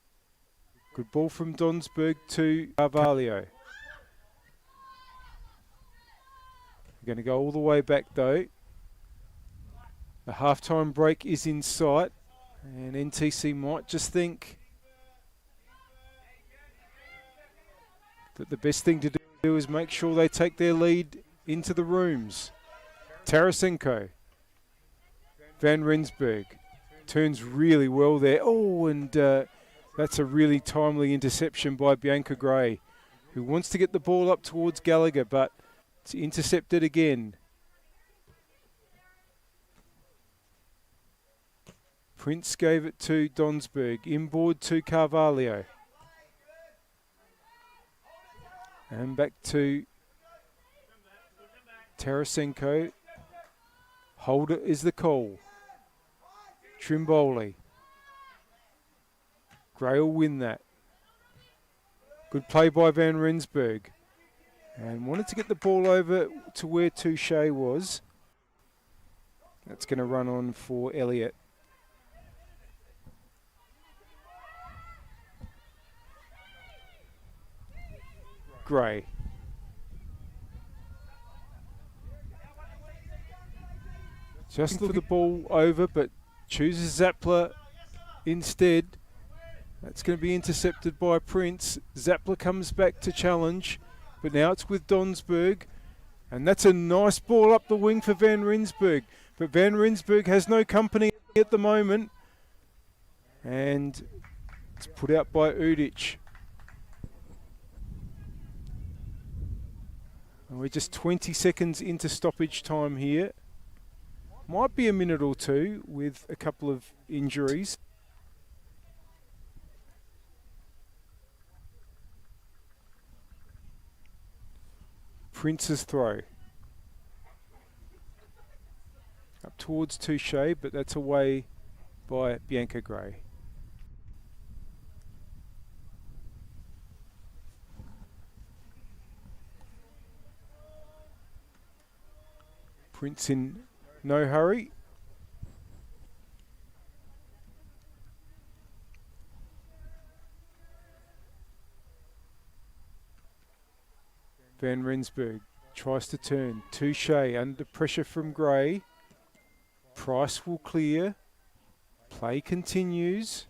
S6: Good ball from Donsberg to Carvalho. We're going to go all the way back though. The halftime break is in sight, and NTC might just think that the best thing to do is make sure they take their lead into the rooms. Tarasenko. Van Rensburg turns really well there. Oh, and that's a really timely interception by Bianca Gray, who wants to get the ball up towards Gallagher, but it's intercepted again. Prince gave it to Donsberg. Inboard to Carvalho. And back to Tarasenko. Holder is the call. Trimboli. Gray will win that. Good play by Van Rensburg. And wanted to get the ball over to where Touche was. That's going to run on for Elliott. Gray. Just looking for the ball over, but chooses Zappler instead. That's going to be intercepted by Prince. Zappler comes back to challenge, but now it's with Donsberg. And that's a nice ball up the wing for Van Rensburg. But Van Rensburg has no company at the moment. And it's put out by Udic. And we're just 20 seconds into stoppage time here. Might be a minute or two with a couple of injuries. Prince's throw. Up towards Touche, but that's away by Bianca Gray. Prince in no hurry. Van Rensburg tries to turn. Touche under pressure from Gray. Price will clear. Play continues.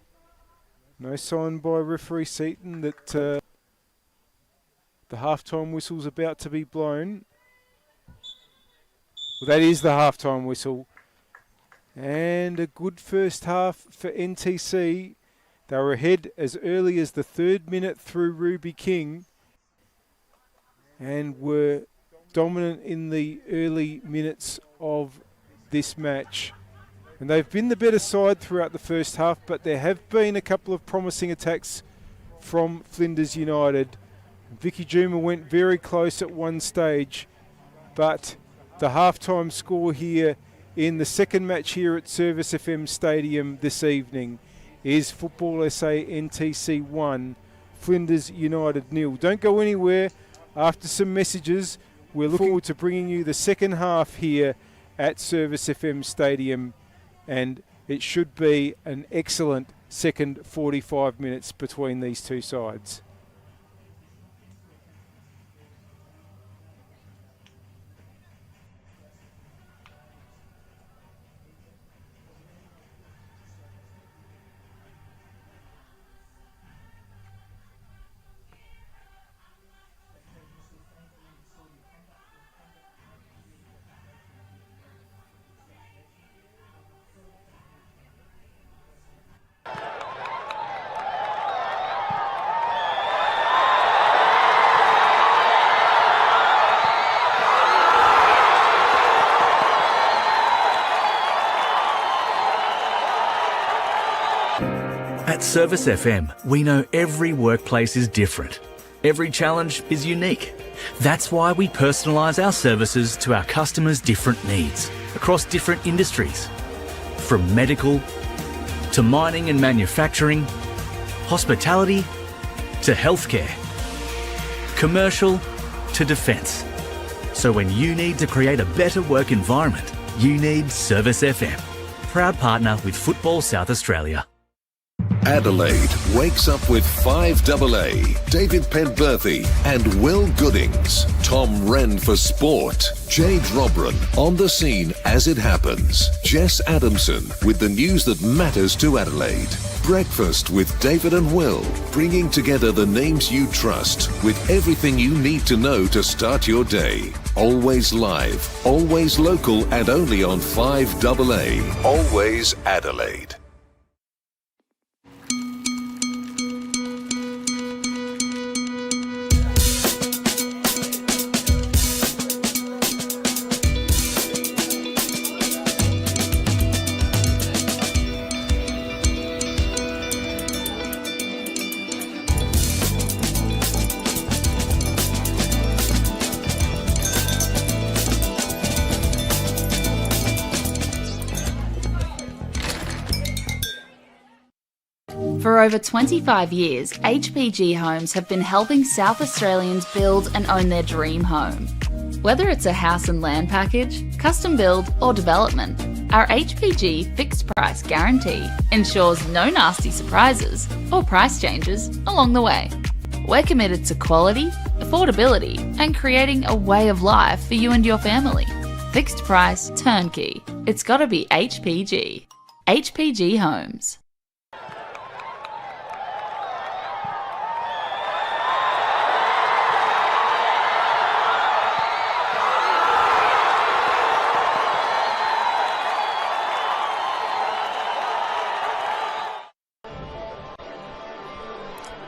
S6: No sign by referee Seaton that the halftime whistle's about to be blown. Well, that is the halftime whistle. And a good first half for NTC. They were ahead as early as the 3rd minute through Ruby King and were dominant in the early minutes of this match. And they've been the better side throughout the first half, but there have been a couple of promising attacks from Flinders United. Vicky Juma went very close at one stage, but the halftime score here in the second match here at Service FM Stadium this evening is Football SA NTC 1, Flinders United 0. Don't go anywhere. After some messages, we're looking forward to bringing you the second half here at Service FM Stadium, and it should be an excellent second 45 minutes between these two sides.
S3: At Service FM, we know every workplace is different. Every challenge is unique. That's why we personalise our services to our customers' different needs across different industries. From medical to mining and manufacturing, hospitality to healthcare, commercial to defence. So when you need to create a better work environment, you need Service FM. Proud partner with Football South Australia.
S4: Adelaide wakes up with 5AA, David Penberthy and Will Goodings. Tom Wren for sport. Jay Drobran on the scene as it happens. Jess Adamson with the news that matters to Adelaide. Breakfast with David and Will, bringing together the names you trust with everything you need to know to start your day. Always live, always local, and only on 5AA. Always Adelaide.
S7: For over 25 years, HPG Homes have been helping South Australians build and own their dream home. Whether it's a house and land package, custom build or development, our HPG fixed price guarantee ensures no nasty surprises or price changes along the way. We're committed to quality, affordability and creating a way of life for you and your family. Fixed price, turnkey. It's gotta be HPG. HPG Homes.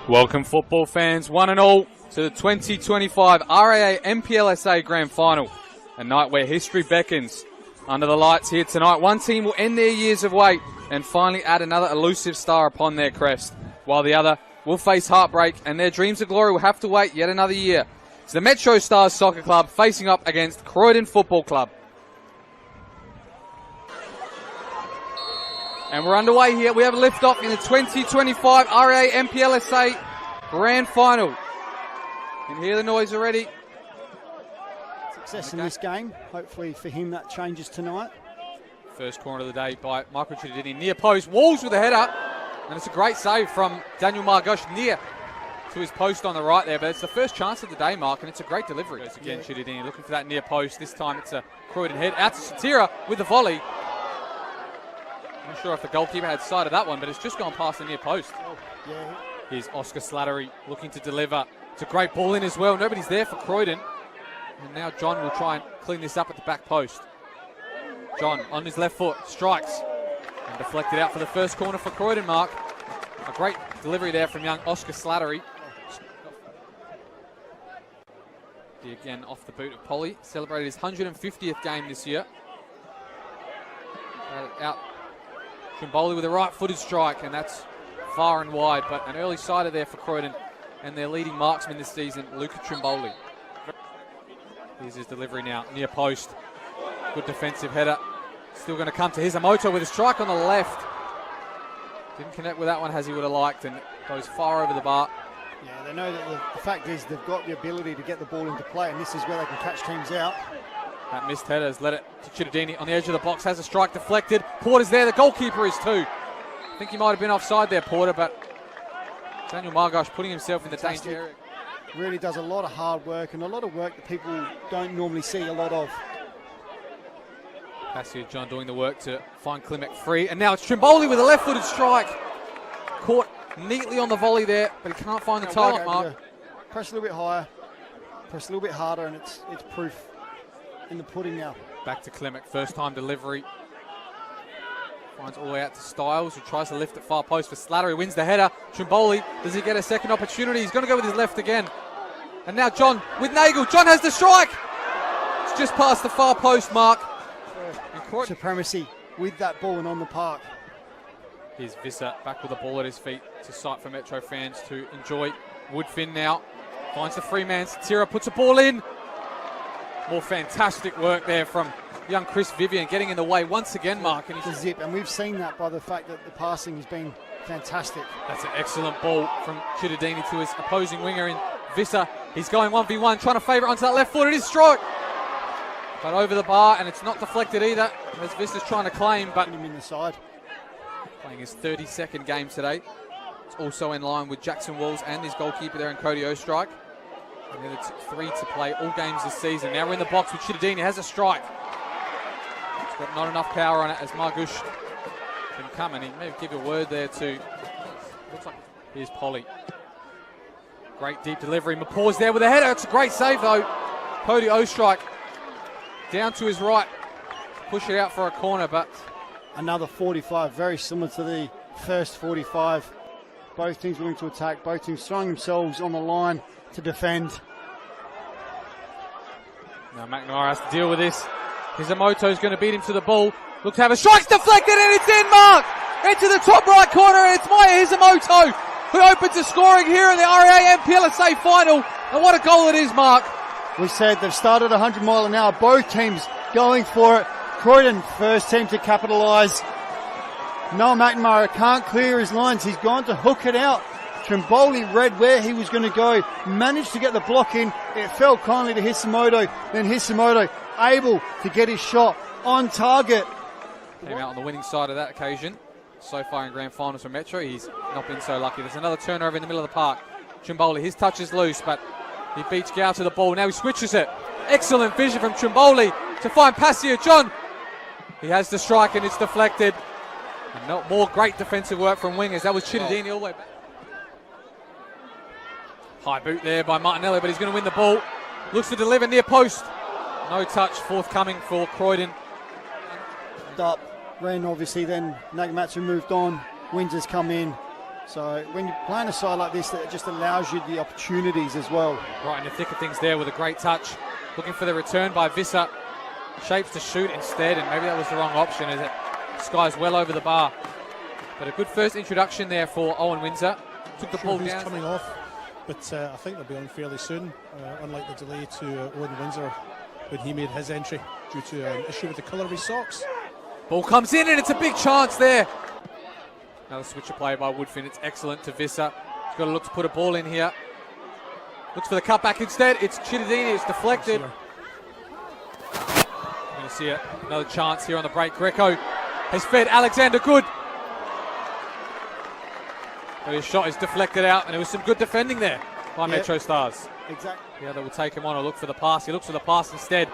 S8: Welcome football fans, one and all, to the 2025 RAA NPLSA Grand Final, a night where history beckons. Under the lights here tonight, one team will end their years of wait and finally add another elusive star upon their crest, while the other will face heartbreak and their dreams of glory will have to wait yet another year. It's the Metro Stars Soccer Club facing up against Croydon Football Club. And we're underway here. We have a lift-off in the 2025 RAA NPLSA Grand Final. You can hear the noise already.
S9: Success in this game. Hopefully for him that changes tonight.
S8: First corner of the day by Michael Chidini. Near post. Walls with a header. And it's a great save from Daniel Margosh near to his post on the right there. But it's the first chance of the day, Mark, and it's a great delivery. Goes again, Chidini looking for that near post. This time it's a Croydon head. Out to Satira with the volley. Not sure if the goalkeeper had sight of that one, but it's just gone past the near post.
S9: Yeah.
S8: Here's Oscar Slattery looking to deliver. It's a great ball in as well. Nobody's there for Croydon. And now John will try and clean this up at the back post. John on his left foot, strikes. And deflected out for the first corner for Croydon, Mark. A great delivery there from young Oscar Slattery. Again off the boot of Polly. Celebrated his 150th game this year. Out. Trimboli with a right-footed strike, and that's far and wide, but an early sider there for Croydon and their leading marksman this season, Luca Trimboli. Here's his delivery now, near post. Good defensive header. Still going to come to Hisamoto with a strike on the left. Didn't connect with that one as he would have liked, and goes far over the bar.
S9: Yeah, they know that the fact is they've got the ability to get the ball into play, and this is where they can catch teams out.
S8: That missed header has led it to Chittadini on the edge of the box. Has a strike deflected. Porter's there. The goalkeeper is too. I think he might have been offside there, Porter, but Daniel Margosh putting himself in the danger area.
S9: Really does a lot of hard work and a lot of work that people don't normally see a lot of.
S8: Passio John doing the work to find Klimek free. And now it's Trimboli with a left-footed strike. Caught neatly on the volley there, but he can't find the target mark.
S9: Press a little bit higher, press a little bit harder, and it's proof in the pudding now.
S8: Back to Klimek, first time delivery. Finds all the way out to Styles, who tries to lift it far post for Slattery. Wins the header. Trimboli, does he get a second opportunity? He's going to go with his left again. And now John with Nagel. John has the strike. It's just past the far post mark.
S9: Supremacy with that ball and on the park.
S8: Here's Visser back with the ball at his feet to sight for Metro fans to enjoy. Woodfin now finds the free man. Satira puts a ball in. More fantastic work there from young Chris Vivian, getting in the way once again, Mark. And
S9: he's zip, and we've seen that by the fact that the passing has been fantastic.
S8: That's an excellent ball from Chittadini to his opposing winger in Visser. He's going 1v1, trying to favour it onto that left foot. It is Stroke. But over the bar, and it's not deflected either, as Visser's trying to claim, but
S9: him in the side.
S8: Playing his 32nd game today. It's also in line with Jackson Walls and his goalkeeper there in Cody Ostrike. And then it's 3 to play all games this season. Now we're in the box with Chittadini, has a strike. It's got not enough power on it as Margush can come, and he may give a word there to, looks like, here's Polly. Great deep delivery, Mapaw's there with a header. It's a great save though. Cody Ostrike down to his right, push it out for a corner, but
S9: another 45, very similar to the first 45. Both teams willing to attack, both teams throwing themselves on the line to defend.
S8: Now McNamara has to deal with this. Hisamoto's going to beat him to the ball. Look to have a strike's deflected, and it's in, Mark! Into the top right corner, and it's Maya Hisamoto who opens the scoring here in the RA NPLSA final. And what a goal it is, Mark.
S9: We said they've started 100 mile an hour, both teams going for it. Croydon, first team to capitalise. Noah McNamara can't clear his lines. He's gone to hook it out. Trimboli read where he was going to go, managed to get the block in. It fell kindly to Hisamoto. Then Hisamoto able to get his shot on target.
S8: Came out on the winning side of that occasion. So far in grand finals for Metro, he's not been so lucky. There's another turnover in the middle of the park. Trimboli, his touch is loose, but he beats Gow to the ball. Now he switches it. Excellent vision from Trimboli to find Passio John. He has the strike and it's deflected. And more great defensive work from wingers. That was Chittadini all the way back. High boot there by Martinelli, but he's going to win the ball. Looks to deliver near post. No touch forthcoming for Croydon.
S9: Up, Ren obviously, then Nagamatsu moved on. Windsor's come in. So when you're playing a side like this, that just allows you the opportunities as well.
S8: Right in the thick of things there with a great touch. Looking for the return by Visser. Shapes to shoot instead, and maybe that was the wrong option as it skies well over the bar. But a good first introduction there for Owen Windsor. Took the ball down.
S10: Coming off, but I think they'll be on fairly soon, unlike the delay to Owen Windsor when he made his entry due to an issue with the colour of his socks.
S8: Ball comes in and it's a big chance there. Another switcher play by Woodfin. It's excellent to Visser. He's got to look to put a ball in here. Looks for the cutback instead. It's Chittadini. It's deflected. We're going to see another chance here on the break. Greco has fed Alexander Good. But his shot is deflected out, and there was some good defending there by Metro Stars.
S9: Exactly.
S8: The other will take him on and look for the pass. He looks for the pass instead.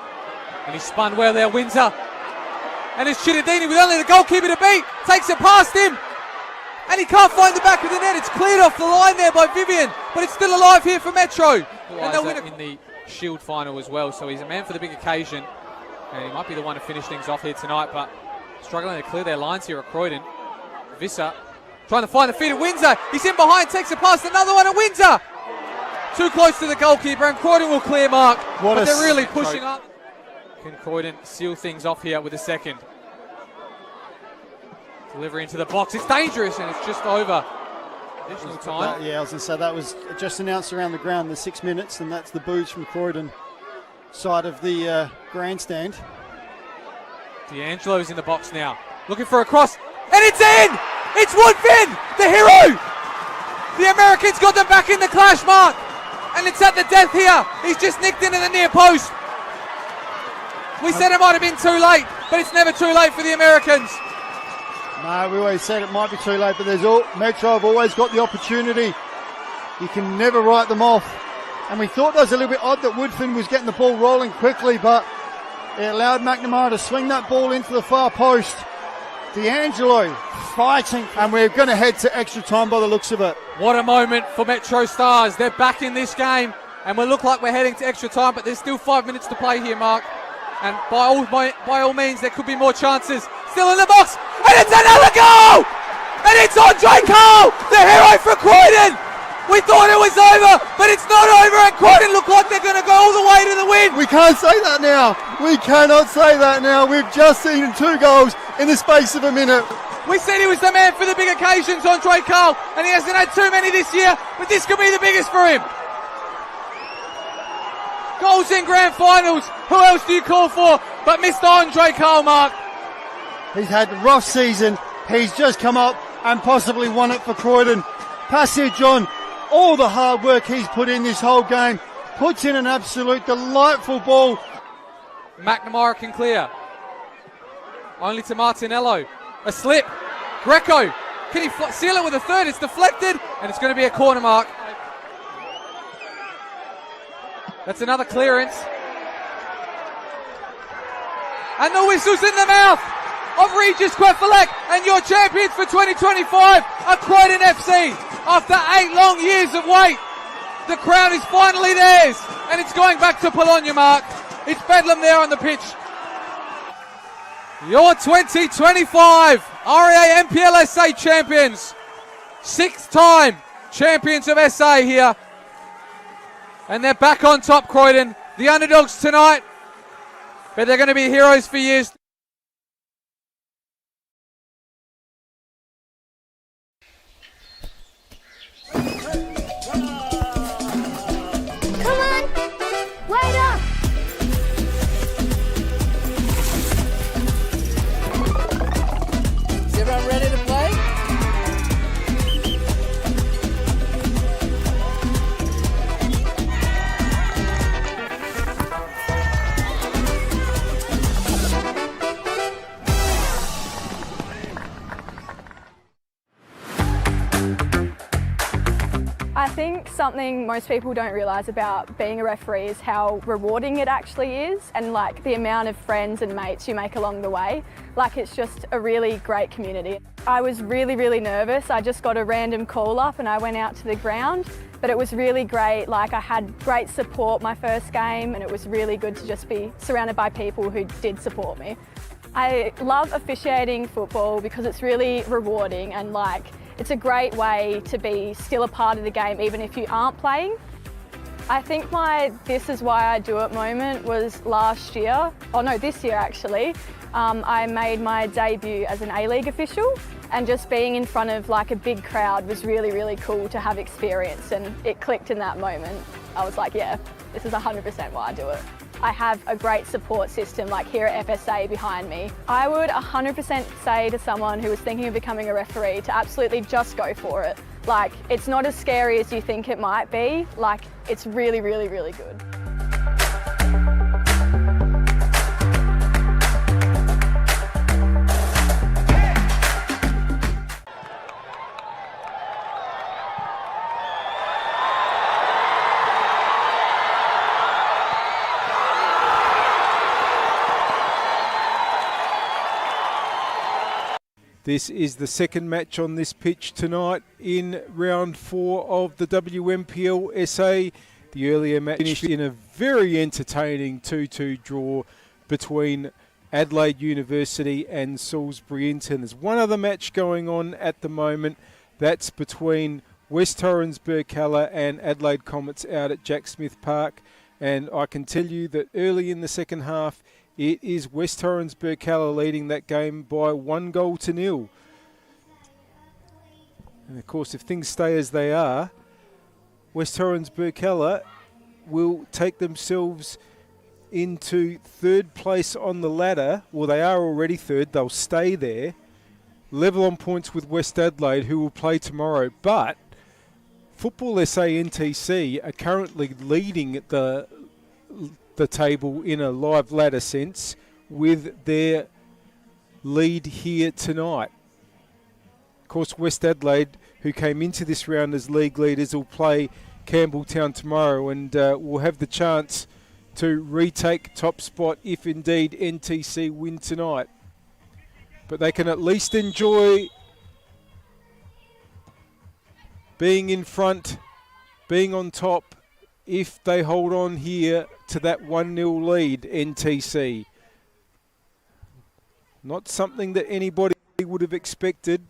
S8: And he spun well there, Windsor. And it's Chittadini with only the goalkeeper to beat. Takes it past him. And he can't find the back of the net. It's cleared off the line there by Vivian. But it's still alive here for Metro. And they'll win it in the Shield final as well. So he's a man for the big occasion. And he might be the one to finish things off here tonight. But struggling to clear their lines here at Croydon. Visser trying to find the feet of Windsor. He's in behind, takes it past another one at Windsor. Too close to the goalkeeper, and Croydon will clear, Mark. But they're really pushing up. Can Croydon seal things off here with a second? Delivery into the box. It's dangerous, and it's just over. Additional time.
S9: I was going to say that was just announced around the ground, the 6 minutes, and that's the boos from Croydon side of the grandstand.
S8: D'Angelo's in the box now. Looking for a cross, and it's in! It's Woodfin, the hero. The Americans got them back in the clash, Mark. And it's at the death here. He's just nicked into the near post. We said it might have been too late, but it's never too late for the Americans.
S9: No, we always said it might be too late, but Metro have always got the opportunity. You can never write them off. And we thought that was a little bit odd that Woodfin was getting the ball rolling quickly, but it allowed McNamara to swing that ball into the far post. D'Angelo fighting, and we're going to head to extra time by the looks of it.
S8: What a moment for Metro Stars. They're back in this game, and we look like we're heading to extra time, but there's still 5 minutes to play here, Mark. And by all means, there could be more chances. Still in the box, and it's another goal! And it's Andre Cole, the hero for Croydon! We thought it was over, but it's not over, and Croydon look like they're going to go all the way to the win.
S9: We can't say that now. We cannot say that now. We've just seen 2 goals in the space of a minute.
S8: We said he was the man for the big occasions, Andre Cole, and he hasn't had too many this year, but this could be the biggest for him. Goals in grand finals. Who else do you call for but Mr. Andre Cole, Mark?
S9: He's had a rough season. He's just come up and possibly won it for Croydon. Passage on. All the hard work he's put in this whole game. Puts in an absolute delightful ball.
S8: McNamara can clear. Only to Martinello. A slip. Greco. Can he seal it with a third? It's deflected, and it's going to be a corner, Mark. That's another clearance. And the whistle's in the mouth of Regis Quefalek, and your champions for 2025 are Croydon FC. After 8 long years of wait, the crown is finally theirs, and it's going back to Bologna, Mark. It's bedlam there on the pitch. Your 2025 REA NPLSA champions. 6th time champions of SA here. And they're back on top, Croydon. The underdogs tonight, but they're going to be heroes for years.
S11: I think something most people don't realise about being a referee is how rewarding it actually is, and like the amount of friends and mates you make along the way. Like, it's just a really great community. I was really nervous. I just got a random call up and I went out to the ground, but it was really great. Like, I had great support my first game, and it was really good to just be surrounded by people who did support me. I love officiating football because it's really rewarding, and like, it's a great way to be still a part of the game even if you aren't playing. I think my "this is why I do it" moment was last year, this year actually. I made my debut as an A-League official, and just being in front of like a big crowd was really cool to have experience, and it clicked in that moment. I was like, yeah, this is 100% why I do it. I have a great support system like here at FSA behind me. I would 100% say to someone who is thinking of becoming a referee to absolutely just go for it. Like, it's not as scary as you think it might be. Like, it's really good.
S6: This is the second match on this pitch tonight in round 4 of the WNPLSA. The earlier match finished in a very entertaining 2-2 draw between Adelaide University and Salisbury Inton. There's one other match going on at the moment. That's between West Torrens Burkalla and Adelaide Comets out at Jack Smith Park. And I can tell you that early in the second half, it is West Torrens Burkalla leading that game by 1-0. And of course, if things stay as they are, West Torrens Burkalla will take themselves into 3rd place on the ladder. Well, they are already 3rd. They'll stay there. level on points with West Adelaide, who will play tomorrow. But Football SA NTC are currently leading the table in a live ladder sense with their lead here tonight. Of course, West Adelaide, who came into this round as league leaders, will play Campbelltown tomorrow and will have the chance to retake top spot if indeed NTC win tonight. But they can at least enjoy being in front, being on top, if they hold on here to that 1-0 lead, NTC. Not something that anybody would have expected,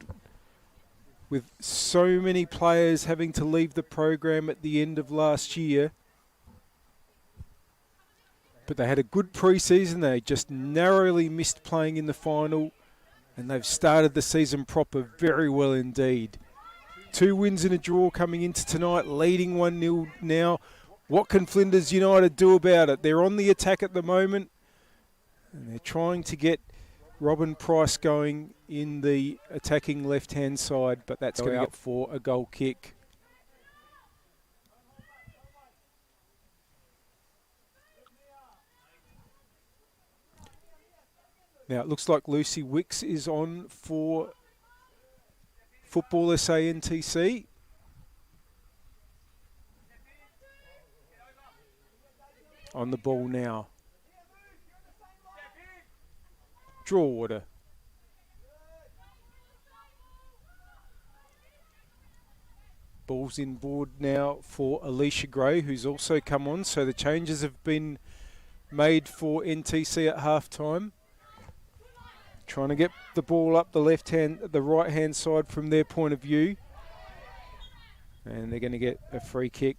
S6: with so many players having to leave the program at the end of last year. But they had a good pre-season. They just narrowly missed playing in the final, and they've started the season proper very well indeed. 2 wins and a draw coming into tonight, leading 1-0 now. What can Flinders United do about it? They're on the attack at the moment, and they're trying to get Robin Price going in the attacking left-hand side, but that's going out for a goal kick. Now it looks like Lucy Wicks is on for Football SA NTC. On the ball now. Draw water. Ball's in board now for Alicia Gray, who's also come on. So the changes have been made for NTC at half-time. Trying to get the ball up the right-hand side from their point of view. And they're going to get a free kick.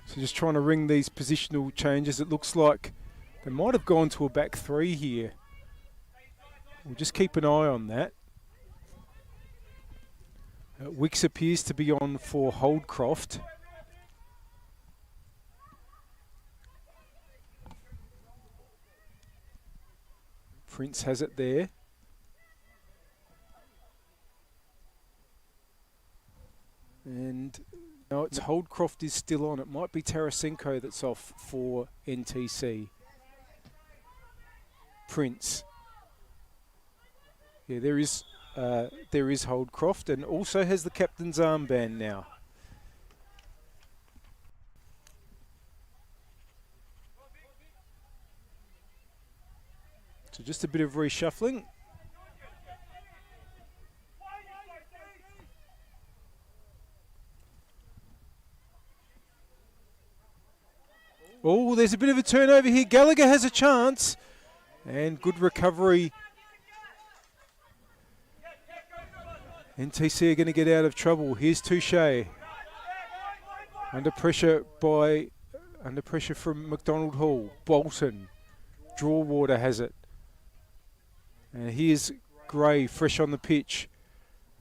S6: So just trying to ring these positional changes. It looks like they might have gone to a back 3 here. We'll just keep an eye on that. Wicks appears to be on for Holdcroft. Prince has it there. And no, it's Holdcroft is still on. It might be Tarasenko that's off for NTC. Prince. Yeah, there is Holdcroft, and also has the captain's armband now. So just a bit of reshuffling. Oh, there's a bit of a turnover here. Gallagher has a chance. And good recovery. NTC are going to get out of trouble. Here's Touche. Under pressure from McDonald Hall. Bolton. Drawater has it. And here's Gray, fresh on the pitch.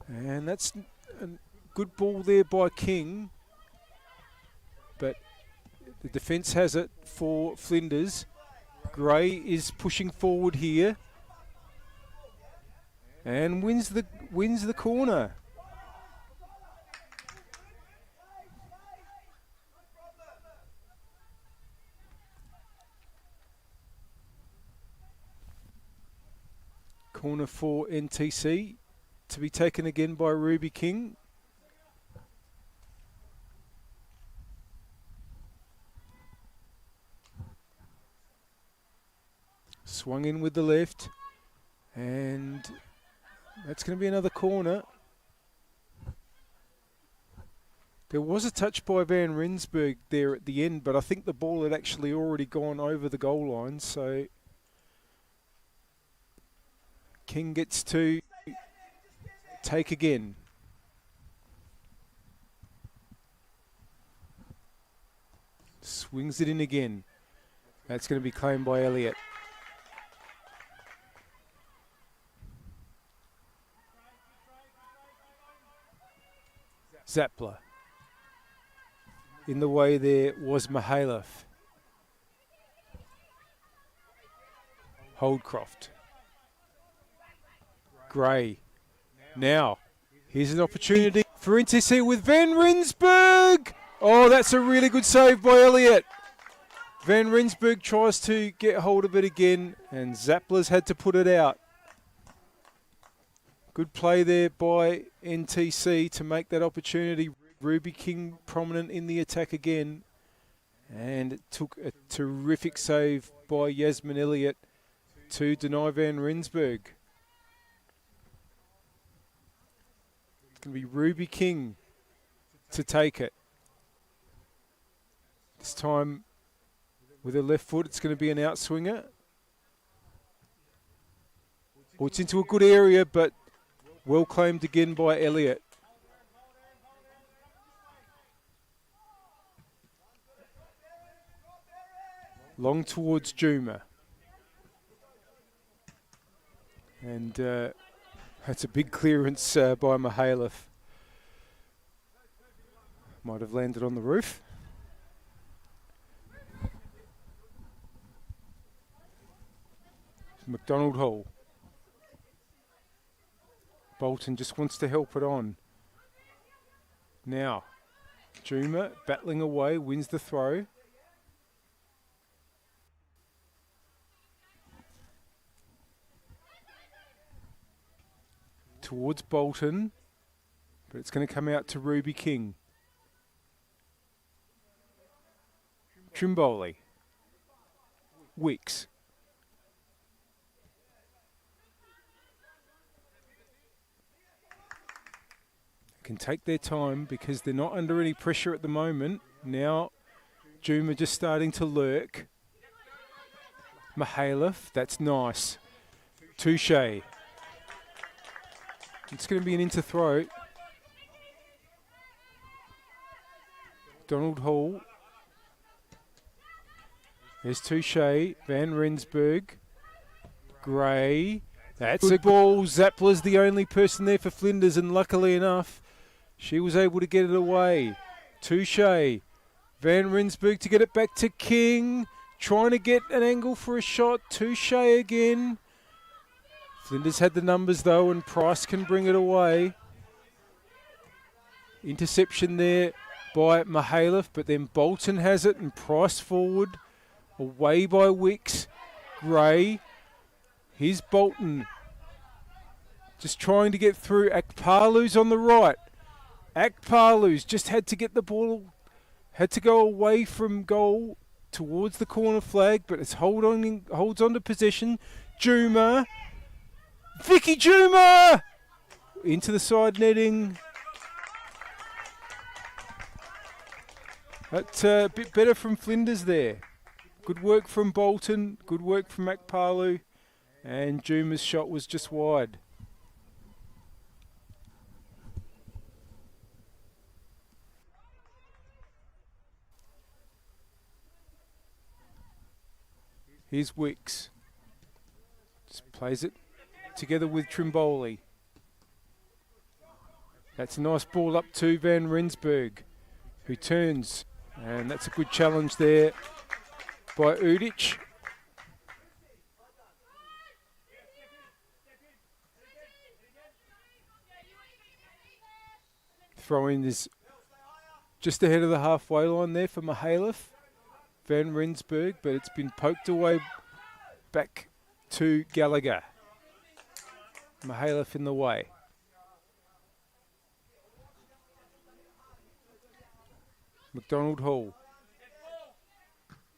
S6: And that's a good ball there by King. But the defence has it for Flinders. Gray is pushing forward here. And wins the corner. Corner for NTC to be taken again by Ruby King. Swung in with the left, and that's going to be another corner. There was a touch by Van Rensburg there at the end, but I think the ball had actually already gone over the goal line, so King gets to take again. Swings it in again. That's going to be claimed by Elliott. Zappler. In the way there was Mihailov. Holdcroft. Gray. Now, here's an opportunity for NTC with Van Rensburg. Oh, that's a really good save by Elliott. Van Rensburg tries to get hold of it again, and Zappler's had to put it out. Good play there by NTC to make that opportunity. Ruby King prominent in the attack again. And it took a terrific save by Yasmin Elliott to deny Van Rensburg. It's going to be Ruby King to take it. This time with her left foot, it's going to be an outswinger. Oh, it's into a good area, but well claimed again by Elliott. Long towards Juma. And that's a big clearance by Mihailov. Might have landed on the roof. McDonald Hall. Bolton just wants to help it on. Now, Juma battling away, wins the throw. Towards Bolton, but it's going to come out to Ruby King. Trimboli. Wicks. Can take their time because they're not under any pressure at the moment. Now, Juma just starting to lurk. Mihailov, that's nice. Touche. It's going to be an into throw. Donald Hall. There's Touche. Van Rensburg. Gray. That's a ball. Zappler's the only person there for Flinders, and luckily enough, she was able to get it away. Touche. Van Rensburg to get it back to King. Trying to get an angle for a shot. Touche again. Flinders had the numbers though, and Price can bring it away. Interception there by Mihailov, but then Bolton has it and Price forward. Away by Wicks. Gray. Here's Bolton. Just trying to get through. Akpalu's on the right. Akpalu's just had to get the ball, had to go away from goal towards the corner flag, but it's holds on to possession. Juma. Vicky Juma! Into the side netting. That's a bit better from Flinders there. Good work from Bolton. Good work from Akpalu. And Juma's shot was just wide. Here's Wicks. Just plays it together with Trimboli. That's a nice ball up to Van Rensburg, who turns. And that's a good challenge there by Udic. Throw-in is just ahead of the halfway line there for Mihailov. Van Rensburg, but it's been poked away back to Gallagher. Mihailov in the way. McDonald Hall.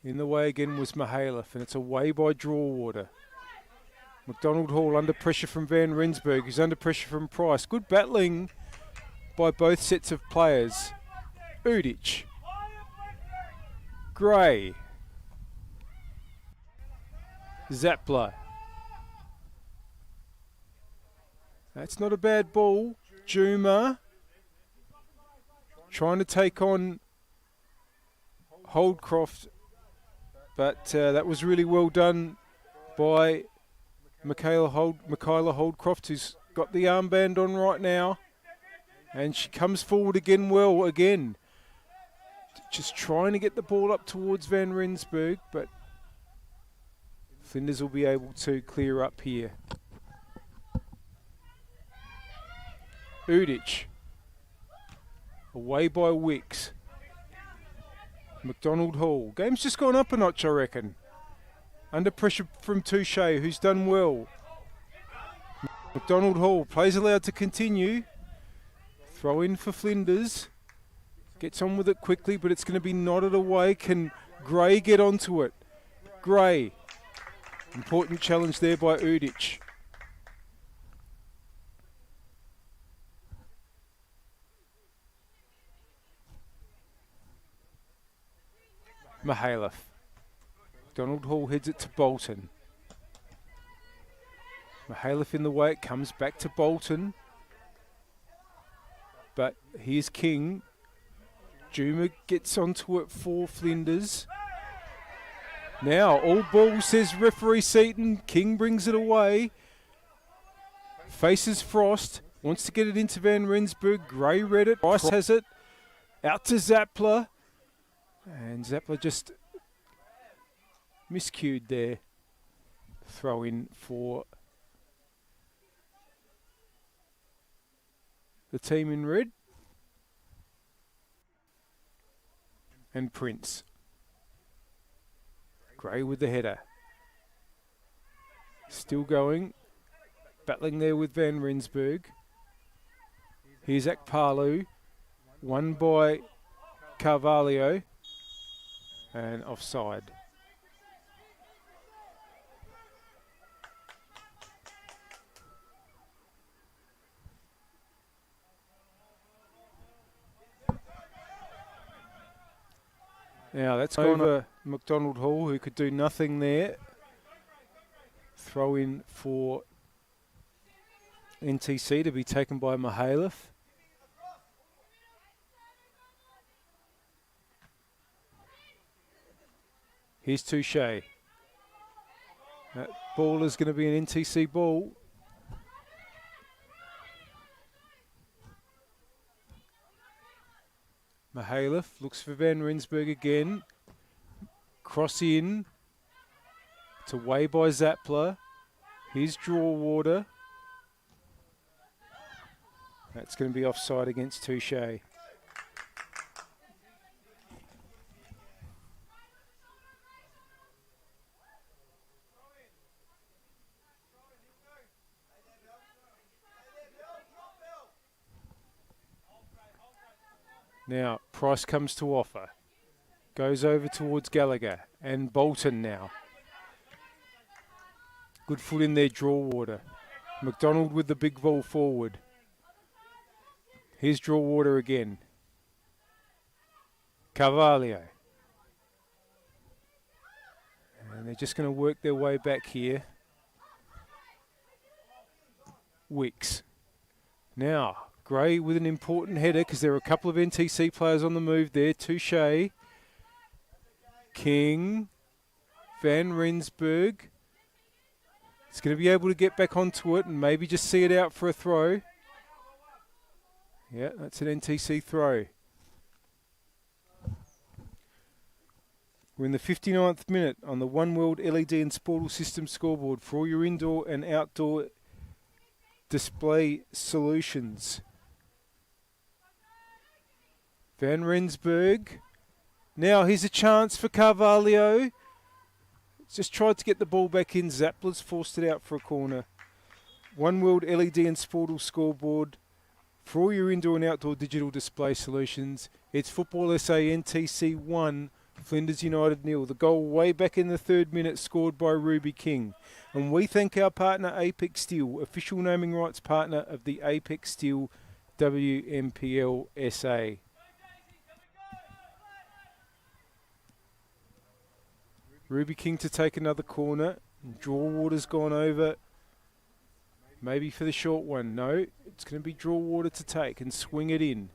S6: In the way again was Mihailov, and it's away by Drawater. McDonald Hall under pressure from Van Rensburg, who's under pressure from Price. Good battling by both sets of players. Udic. Gray. Zappler. That's not a bad ball. Juma. Trying to take on Holdcroft, but that was really well done by Michaela Holdcroft, who's got the armband on right now. And she comes forward again. Just trying to get the ball up towards Van Rensburg, but Flinders will be able to clear up here. Udich. Away by Wicks. McDonald Hall. Game's just gone up a notch, I reckon. Under pressure from Touche, who's done well. McDonald Hall plays allowed to continue. Throw in for Flinders. Gets on with it quickly, but it's going to be nodded away. Can Gray get onto it? Gray. Important challenge there by Udich. Mihailov. Donald Hall heads it to Bolton. Mihailov in the way, it comes back to Bolton. But here's King. Juma gets onto it for Flinders. Now, all ball, says referee Seaton. King brings it away. Faces Frost. Wants to get it into Van Rensburg. Gray read it. Price has it. Out to Zappler. And Zappler just miscued there. Throw in for the team in red. And Prince. Gray with the header. Still going. Battling there with Van Rensburg. Here's Akpalu. Won by Carvalho. And offside. Now that's over McDonald Hall, who could do nothing there. Throw in for NTC to be taken by Mihailov. Here's Touche. That ball is going to be an NTC ball. Mihailov looks for Van Rensburg again. Cross in. It's away by Zappler. Here's Draw Water. That's going to be offside against Touche. Now, Price comes to offer. Goes over towards Gallagher and Bolton now. Good foot in there, Draw Water. McDonald with the big ball forward. Here's Draw Water again. Carvalho. And they're just going to work their way back here. Wicks. Now, Gray with an important header because there are a couple of NTC players on the move there. Touche. King. Van Rensburg. It's going to be able to get back onto it and maybe just see it out for a throw. Yeah, that's an NTC throw. We're in the 59th minute on the One World LED and Sportal System scoreboard for all your indoor and outdoor display solutions. Van Rensburg. Now here's a chance for Carvalho. Just tried to get the ball back in. Zappler's forced it out for a corner. One World LED and Sportal scoreboard for all your indoor and outdoor digital display solutions. It's Football SA NTC 1, Flinders United 0. The goal way back in the 3rd minute scored by Ruby King. And we thank our partner Apex Steel, official naming rights partner of the Apex Steel WNPLSA. Ruby King to take another corner. Draw Water's gone over. Maybe for the short one. No, it's going to be Draw Water to take and swing it in.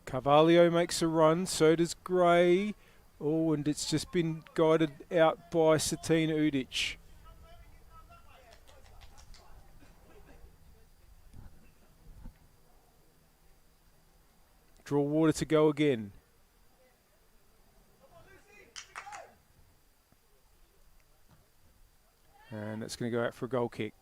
S6: Carvalho makes a run. So does Gray. Oh, and it's just been guided out by Satine Udich. Draw Water to go again. And it's going to go out for a goal kick.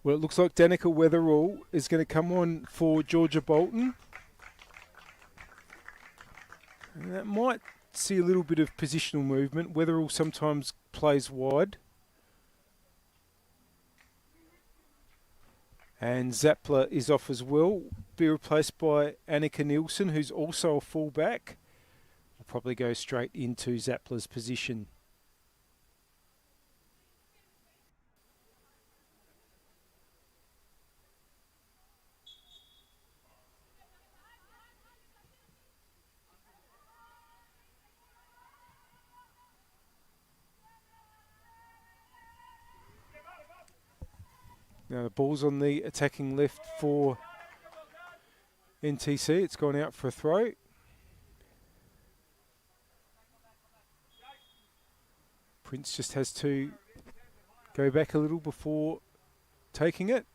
S6: Well, it looks like Danica Weatherall is going to come on for Georgia Bolton. And that might see a little bit of positional movement. Weatherall sometimes plays wide. And Zappler is off as well. Be replaced by Annika Nielsen, who's also a fullback. Will probably go straight into Zappler's position. Now the ball's on the attacking left for NTC. It's gone out for a throw. Prince just has to go back a little before taking it.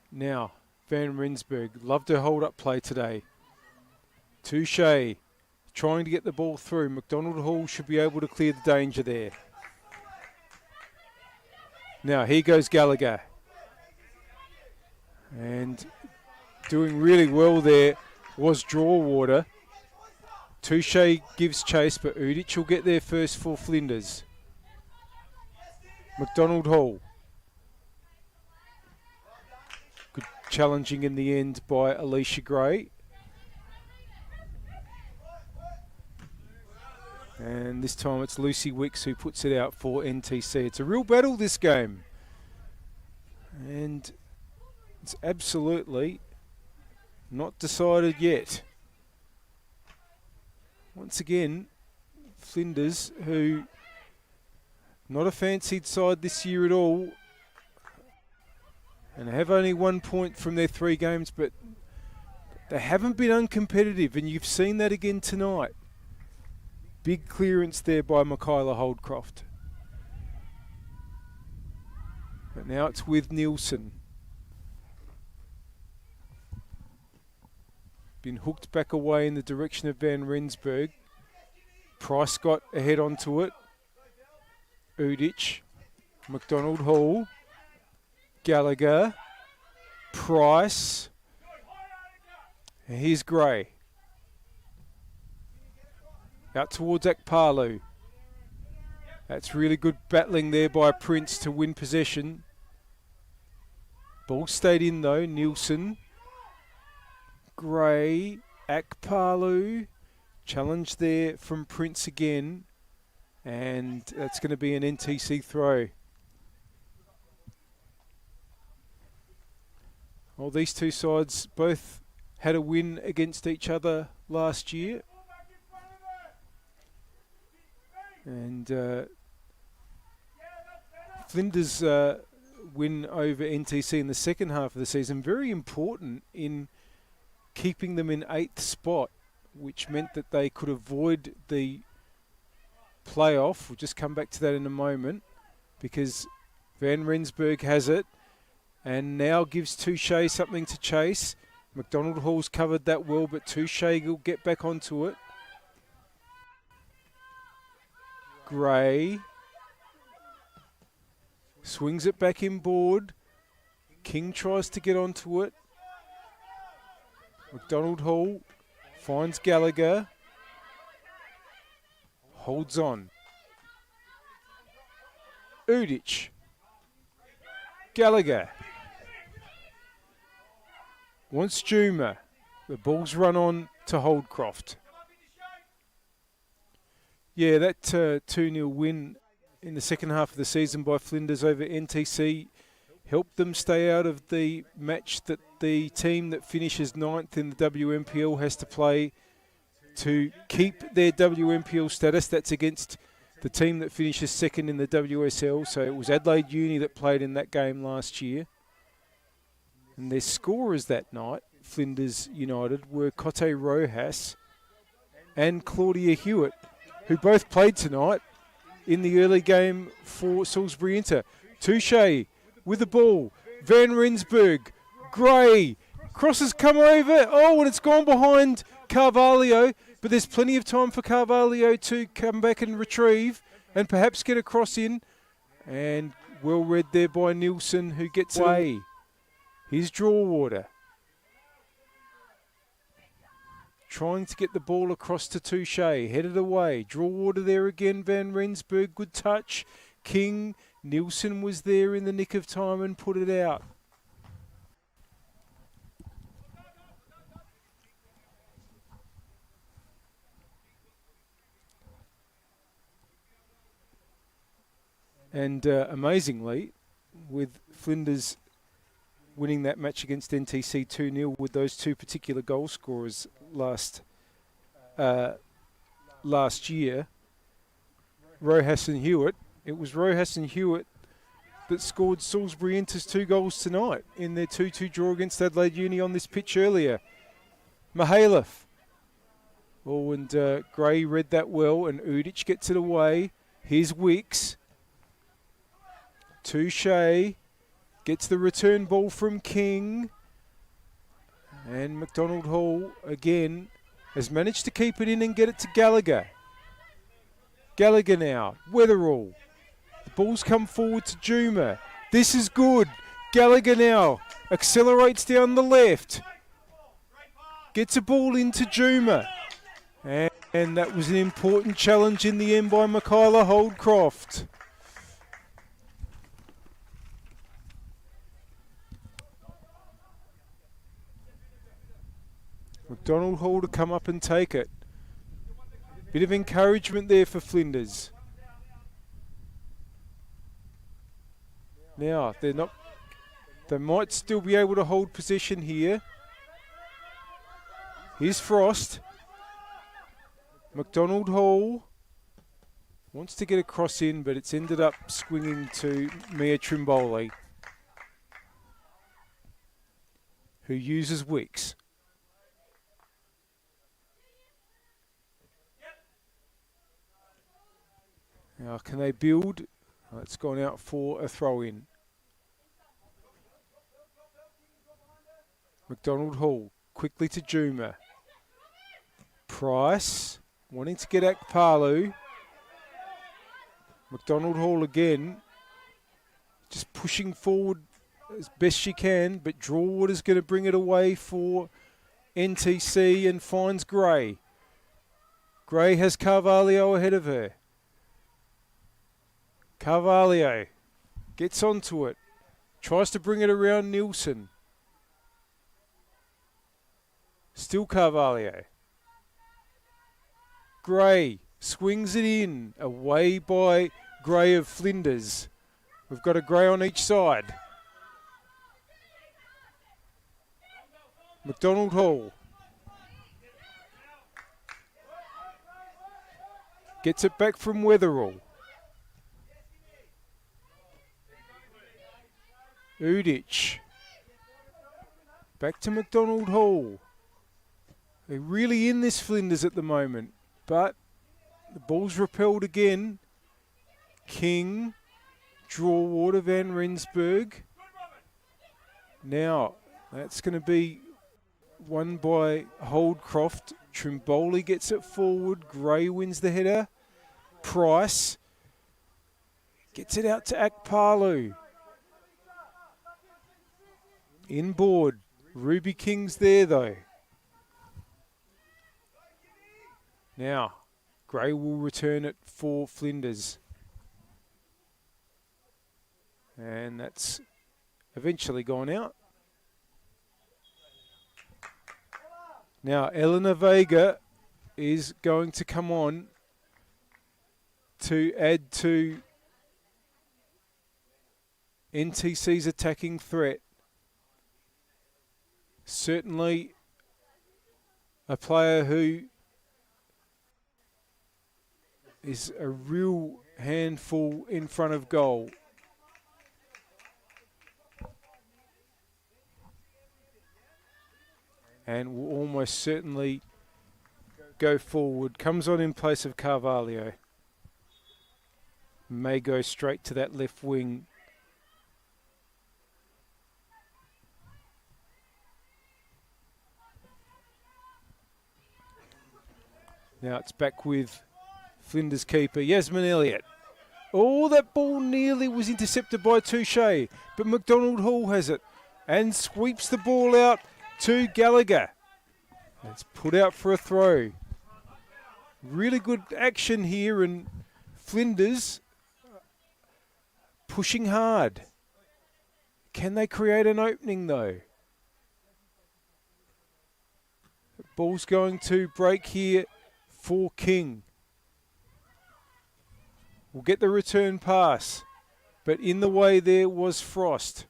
S6: Now, Van Rensburg, loved her hold-up play today. Touche. Trying to get the ball through. McDonald Hall should be able to clear the danger there. Now, here goes Gallagher. And doing really well there was Drawater. Touche gives chase, but Udich will get there first for Flinders. McDonald Hall. Good challenging in the end by Alicia Gray. And this time it's Lucy Wicks who puts it out for NTC. It's a real battle, this game. And it's absolutely not decided yet. Once again, Flinders, who not a fancied side this year at all, and have only 1 point from their 3 games, but they haven't been uncompetitive, and you've seen that again tonight. Big clearance there by Michaela Holdcroft. But now it's with Nielsen. Been hooked back away in the direction of Van Rensburg. Price got ahead onto it. Udich. McDonald Hall. Gallagher. Price. And here's Gray. Out towards Akpalu. That's really good battling there by Prince to win possession. Ball stayed in though. Nielsen. Gray. Akpalu. Challenge there from Prince again. And that's going to be an NTC throw. Well, these two sides both had a win against each other last year. And Flinders' win over NTC in the second half of the season, very important in keeping them in 8th spot, which meant that they could avoid the playoff. We'll just come back to that in a moment, because Van Rensburg has it and now gives Touche something to chase. McDonald Hall's covered that well, but Touche will get back onto it. Gray swings it back inboard. King tries to get onto it. McDonald Hall finds Gallagher. Holds on. Udich. Gallagher. Wants Juma. The ball's run on to Holdcroft. Yeah, that 2-0 win in the second half of the season by Flinders over NTC helped them stay out of the match that the team that finishes 9th in the WMPL has to play to keep their WMPL status. That's against the team that finishes 2nd in the WSL. So it was Adelaide Uni that played in that game last year. And their scorers that night, Flinders United, were Cote Rojas and Claudia Hewitt, who both played tonight in the early game for Salisbury Inter. Touche with the ball. Van Rensburg. Gray. Crosses come over. Oh, and it's gone behind Carvalho. But there's plenty of time for Carvalho to come back and retrieve and perhaps get a cross in. And well read there by Nielsen, who gets away. Here's Drawater. Trying to get the ball across to Touche. Headed away. Drawater there again. Van Rensburg. Good touch. King. Nielsen was there in the nick of time and put it out. And amazingly, with Flinders winning that match against NTC 2-0 with those two particular goal scorers last year, Rojas and Hewitt. It was Rojas and Hewitt that scored Salisbury Inter's 2 goals tonight in their 2-2 draw against Adelaide Uni on this pitch earlier. Mihailov. Oh, and Gray read that well, and Udic gets it away. Here's Wicks. Touche gets the return ball from King. And McDonald Hall, again, has managed to keep it in and get it to Gallagher. Gallagher now. Weatherall. The ball's come forward to Juma. This is good. Gallagher now accelerates down the left. Gets a ball into Juma. And that was an important challenge in the end by Michaela Holdcroft. McDonald Hall to come up and take it. Bit of encouragement there for Flinders. Now, they might still be able to hold possession here. Here's Frost. McDonald Hall wants to get a cross in, but it's ended up swinging to Mia Trimboli, who uses Wicks. Now, can they build? It's gone out for a throw-in. McDonald Hall, quickly to Juma. Price, wanting to get Akpalu. McDonald Hall again, just pushing forward as best she can, but Drawater's going to bring it away for NTC and finds Gray. Gray has Carvalho ahead of her. Carvalho gets onto it, tries to bring it around Nielsen. Still Carvalho. Gray swings it in, away by Gray of Flinders. We've got a Gray on each side. McDonald Hall gets it back from Weatherall. Udic. Back to McDonald Hall. They're really in this Flinders at the moment, but the ball's repelled again. King, Drawater, Van Rensburg. Now, that's going to be won by Holdcroft. Trimboli gets it forward. Gray wins the header. Price gets it out to Akpalu. Inboard. Ruby King's there though. Now, Gray will return it for Flinders. And that's eventually gone out. Now, Eleanor Vega is going to come on to add to NTC's attacking threat. Certainly a player who is a real handful in front of goal. And will almost certainly go forward. Comes on in place of Carvalho. May go straight to that left wing. Now it's back with Flinders keeper Yasmin Elliott. Oh, that ball nearly was intercepted by Touche, but McDonald Hall has it and sweeps the ball out to Gallagher. It's put out for a throw. Really good action here, and Flinders pushing hard. Can they create an opening though? The ball's going to break here for King. We'll get the return pass, but in the way there was Frost.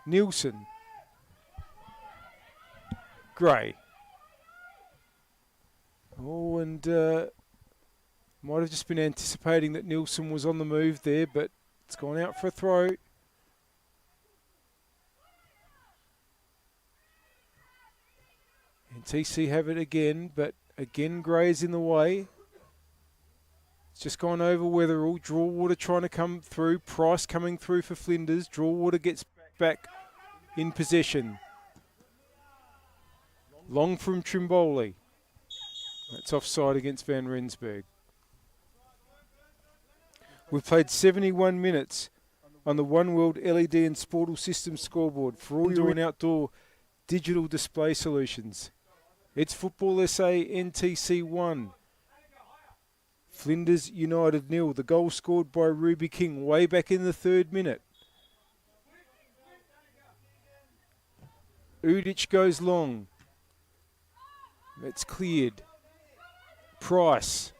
S6: Nielsen. Gray. Oh, and might have just been anticipating that Nielsen was on the move there, but it's gone out for a throw. And TC have it again, but again Gray's in the way. It's just gone over Weatherall. Drawwater trying to come through. Price coming through for Flinders. Drawwater gets back in possession. Long from Trimboli. That's offside against Van Rensburg. We've played 71 minutes on the One World LED and Sportal Systems scoreboard for all your outdoor digital display solutions. It's Football SA NTC 1. Flinders United 0. The goal scored by Ruby King way back in the 3rd minute. Udic goes long. It's cleared. Price.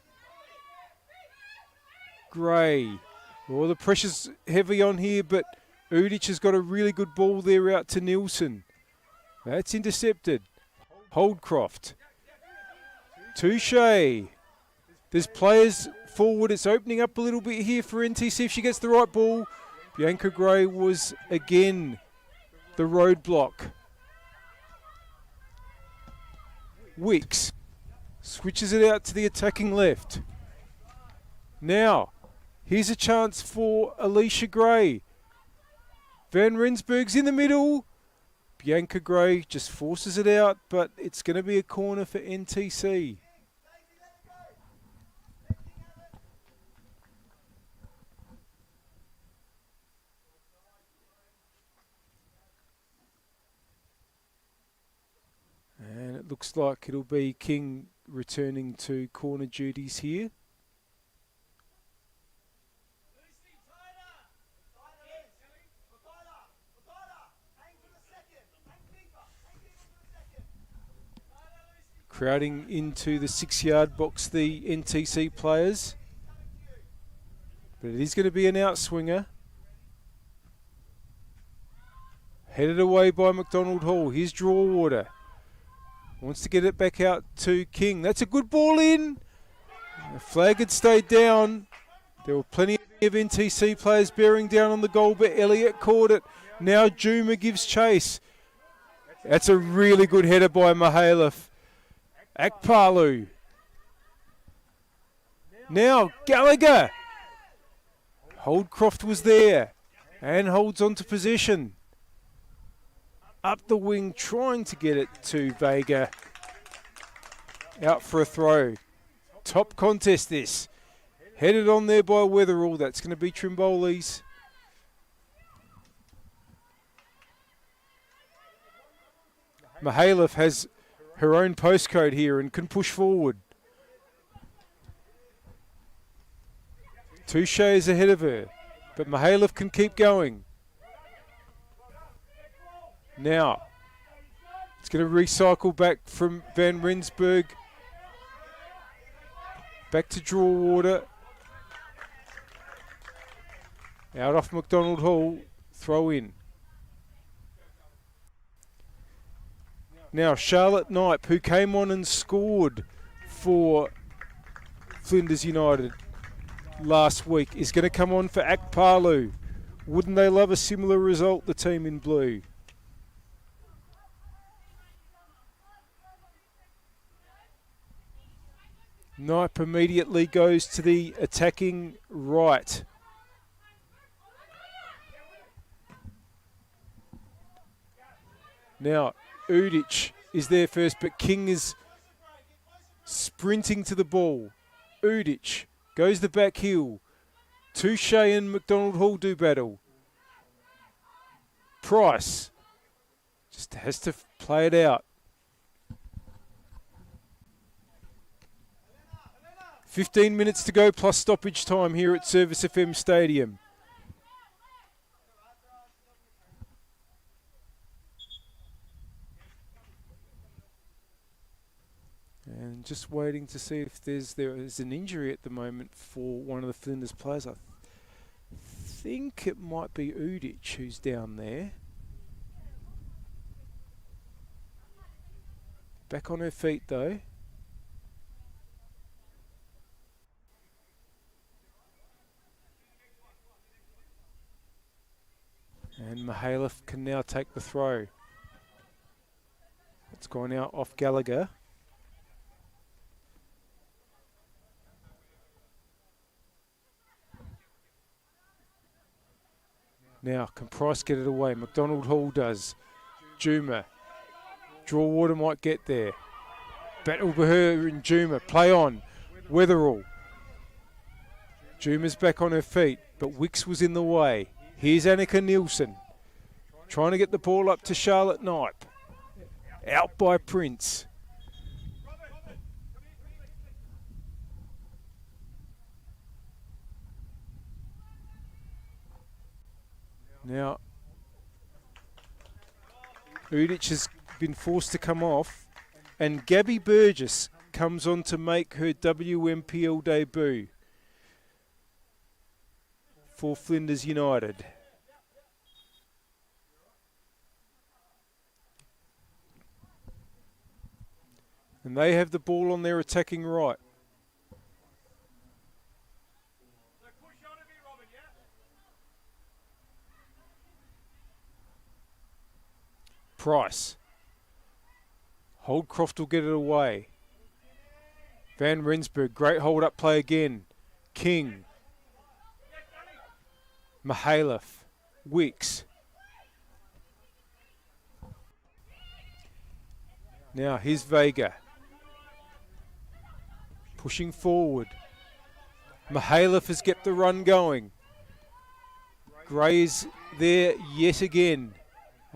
S6: Gray. Well, the pressure's heavy on here, but Udic has got a really good ball there out to Nielsen. That's intercepted. Holdcroft. Touche. There's players forward. It's opening up a little bit here for NTC if she gets the right ball. Bianca Gray was again the roadblock. Wicks switches it out to the attacking left. Now, here's a chance for Alicia Gray. Van Rensburg's in the middle. Bianca Gray just forces it out, but it's going to be a corner for NTC. And it looks like it'll be King returning to corner duties here. Crowding into the 6-yard box, the NTC players. But it is going to be an outswinger. Headed away by McDonald Hall. Here's Drawwater. Wants to get it back out to King. That's a good ball in. The flag had stayed down. There were plenty of NTC players bearing down on the goal, but Elliott caught it. Now Juma gives chase. That's a really good header by Mihailov. Akpalu. Now Gallagher. Holdcroft was there and holds on to possession. Up the wing, trying to get it to Vega. Out for a throw. Top contest this. Headed on there by Weatherall. That's going to be Trimboli's. Mihailov has her own postcode here and can push forward. Touche is ahead of her, but Mihailov can keep going. Now, it's going to recycle back from Van Rensburg. Back to Drawwater. Out off McDonald Hall. Throw in. Now, Charlotte Knipe, who came on and scored for Flinders United last week, is going to come on for Akpalu. Wouldn't they love a similar result, the team in blue? Knipe immediately goes to the attacking right. Now, Udic is there first, but King is sprinting to the ball. Udic goes the back heel. Touche and McDonald Hall do battle. Price just has to play it out. 15 minutes to go plus stoppage time here at Service FM Stadium. And just waiting to see if there is an injury at the moment for one of the Flinders players. I think it might be Udic who's down there. Back on her feet though. And Mihailov can now take the throw. It's gone out off Gallagher. Now, can Price get it away? McDonald Hall does. Juma. Draw Water might get there. Battle for her and Juma. Play on. Weatherall. Juma's back on her feet, but Wicks was in the way. Here's Annika Nielsen. Trying to get the ball up to Charlotte Knipe. Out by Prince. Now, Udic has been forced to come off, and Gabby Burgess comes on to make her WMPL debut for Flinders United. And they have the ball on their attacking right. Price. Holdcroft will get it away. Van Rensburg, great hold-up play again. King. Mihailov. Wicks. Now here's Vega. Pushing forward. Mihailov has kept the run going. Gray is there yet again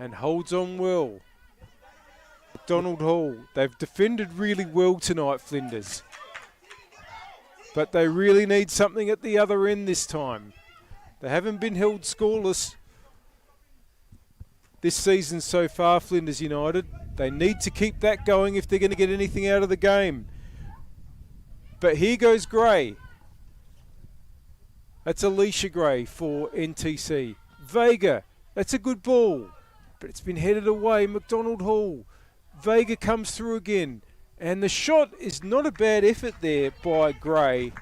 S6: and holds on well. Donald Hall, they've defended really well tonight, Flinders. But they really need something at the other end this time. They haven't been held scoreless this season so far, Flinders United. They need to keep that going if they're going to get anything out of the game. But here goes Gray. That's Alicia Gray for NTC. Vega, that's a good ball. But it's been headed away. McDonald Hall. Vega comes through again. And the shot is not a bad effort there by Gray.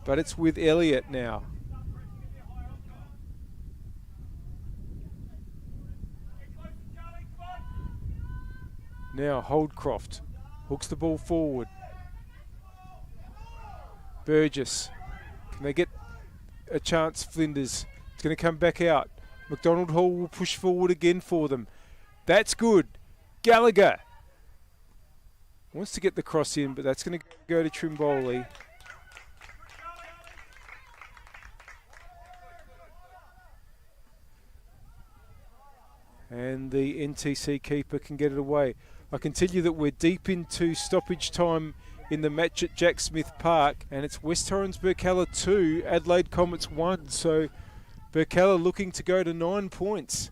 S6: But it's with Elliott now. Now Holdcroft hooks the ball forward. Burgess. Can they get a chance, Flinders? It's going to come back out. McDonald Hall will push forward again for them. That's good. Gallagher wants to get the cross in, but that's going to go to Trimboli. And the NTC keeper can get it away. I can tell you that we're deep into stoppage time in the match at Jack Smith Park, and it's West Torrens Burkalla 2, Adelaide Comets 1. So Burkalla looking to go to 9 points.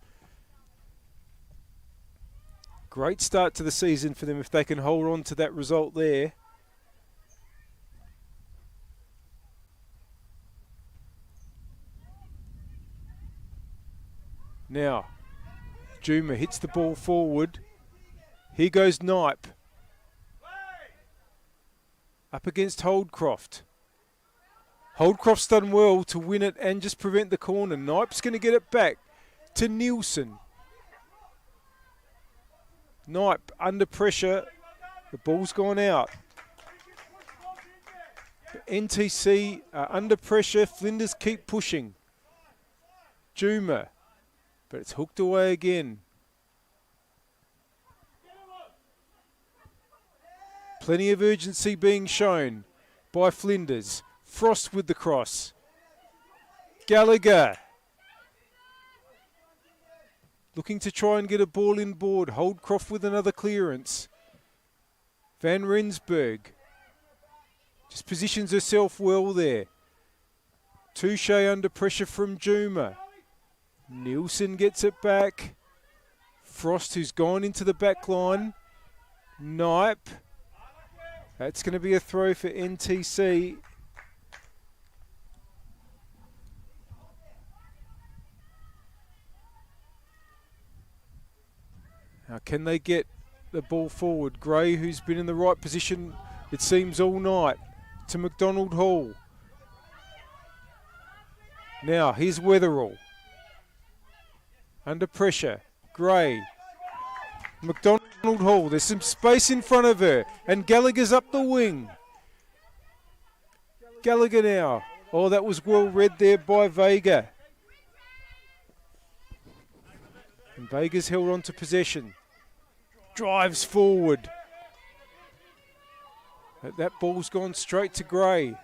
S6: Great start to the season for them if they can hold on to that result there. Now, Juma hits the ball forward. Here goes Knipe. Up against Holdcroft. Holdcroft's done well to win it and just prevent the corner. Knipe's going to get it back to Nielsen. Knipe under pressure. The ball's gone out. NTC are under pressure. Flinders keep pushing. Juma, but it's hooked away again. Plenty of urgency being shown by Flinders. Frost with the cross. Gallagher looking to try and get a ball in board. Holdcroft with another clearance. Van Rensburg just positions herself well there. Touche under pressure from Juma. Nielsen gets it back. Frost, who's gone into the back line. Knipe. That's going to be a throw for NTC. Now, can they get the ball forward? Gray, who's been in the right position, it seems, all night, to McDonald Hall. Now, here's Weatherall. Under pressure. Gray. McDonald Hall. There's some space in front of her. And Gallagher's up the wing. Gallagher now. Oh, that was well read there by Vega. And Vega's held on to possession. Drives forward. But that ball's gone straight to Gray.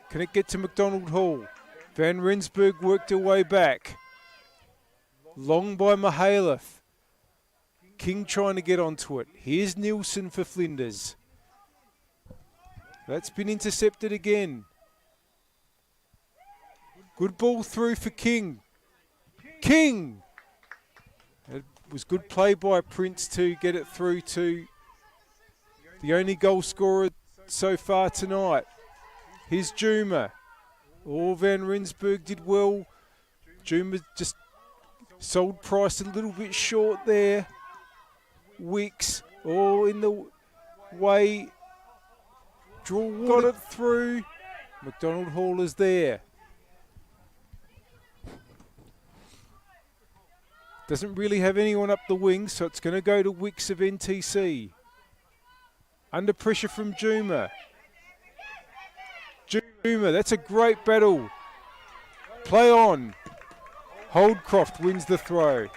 S6: Can it get to McDonald Hall? Van Rensburg worked her way back. Long by Mihailov. King trying to get onto it. Here's Nielsen for Flinders. That's been intercepted again. Good ball through for King. King! It was good play by Prince to get it through to the only goal scorer so far tonight. Here's Juma. Oh, Van Rensburg did well. Juma just sold Price a little bit short there. Wicks, all in the way. Got it through. McDonald Hall is there. Doesn't really have anyone up the wing, so it's going to go to Wicks of NTC. Under pressure from Juma. Juma, that's a great battle. Play on. Holdcroft wins the throw.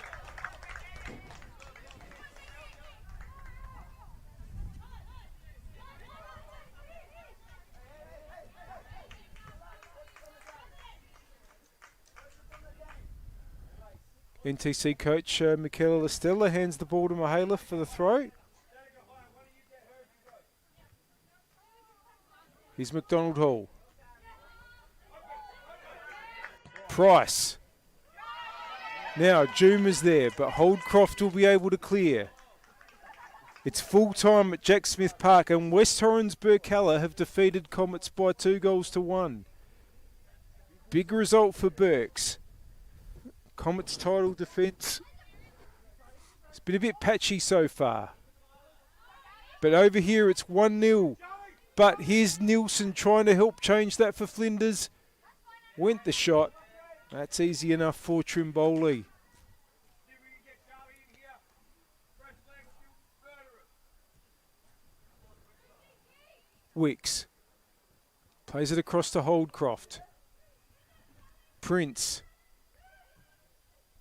S6: NTC coach Michaela Listella hands the ball to Mihailov for the throw. Here's McDonald Hall. Price. Now Juma's there, but Holdcroft will be able to clear. It's full time at Jack Smith Park, and West Torrens Burkalla have defeated Comets by 2-1. Big result for Burks. Comets title defence. It's been a bit patchy so far. But over here it's 1-0. But here's Nielsen trying to help change that for Flinders. Went the shot. That's easy enough for Trimboli. Wicks. Plays it across to Holdcroft. Prince.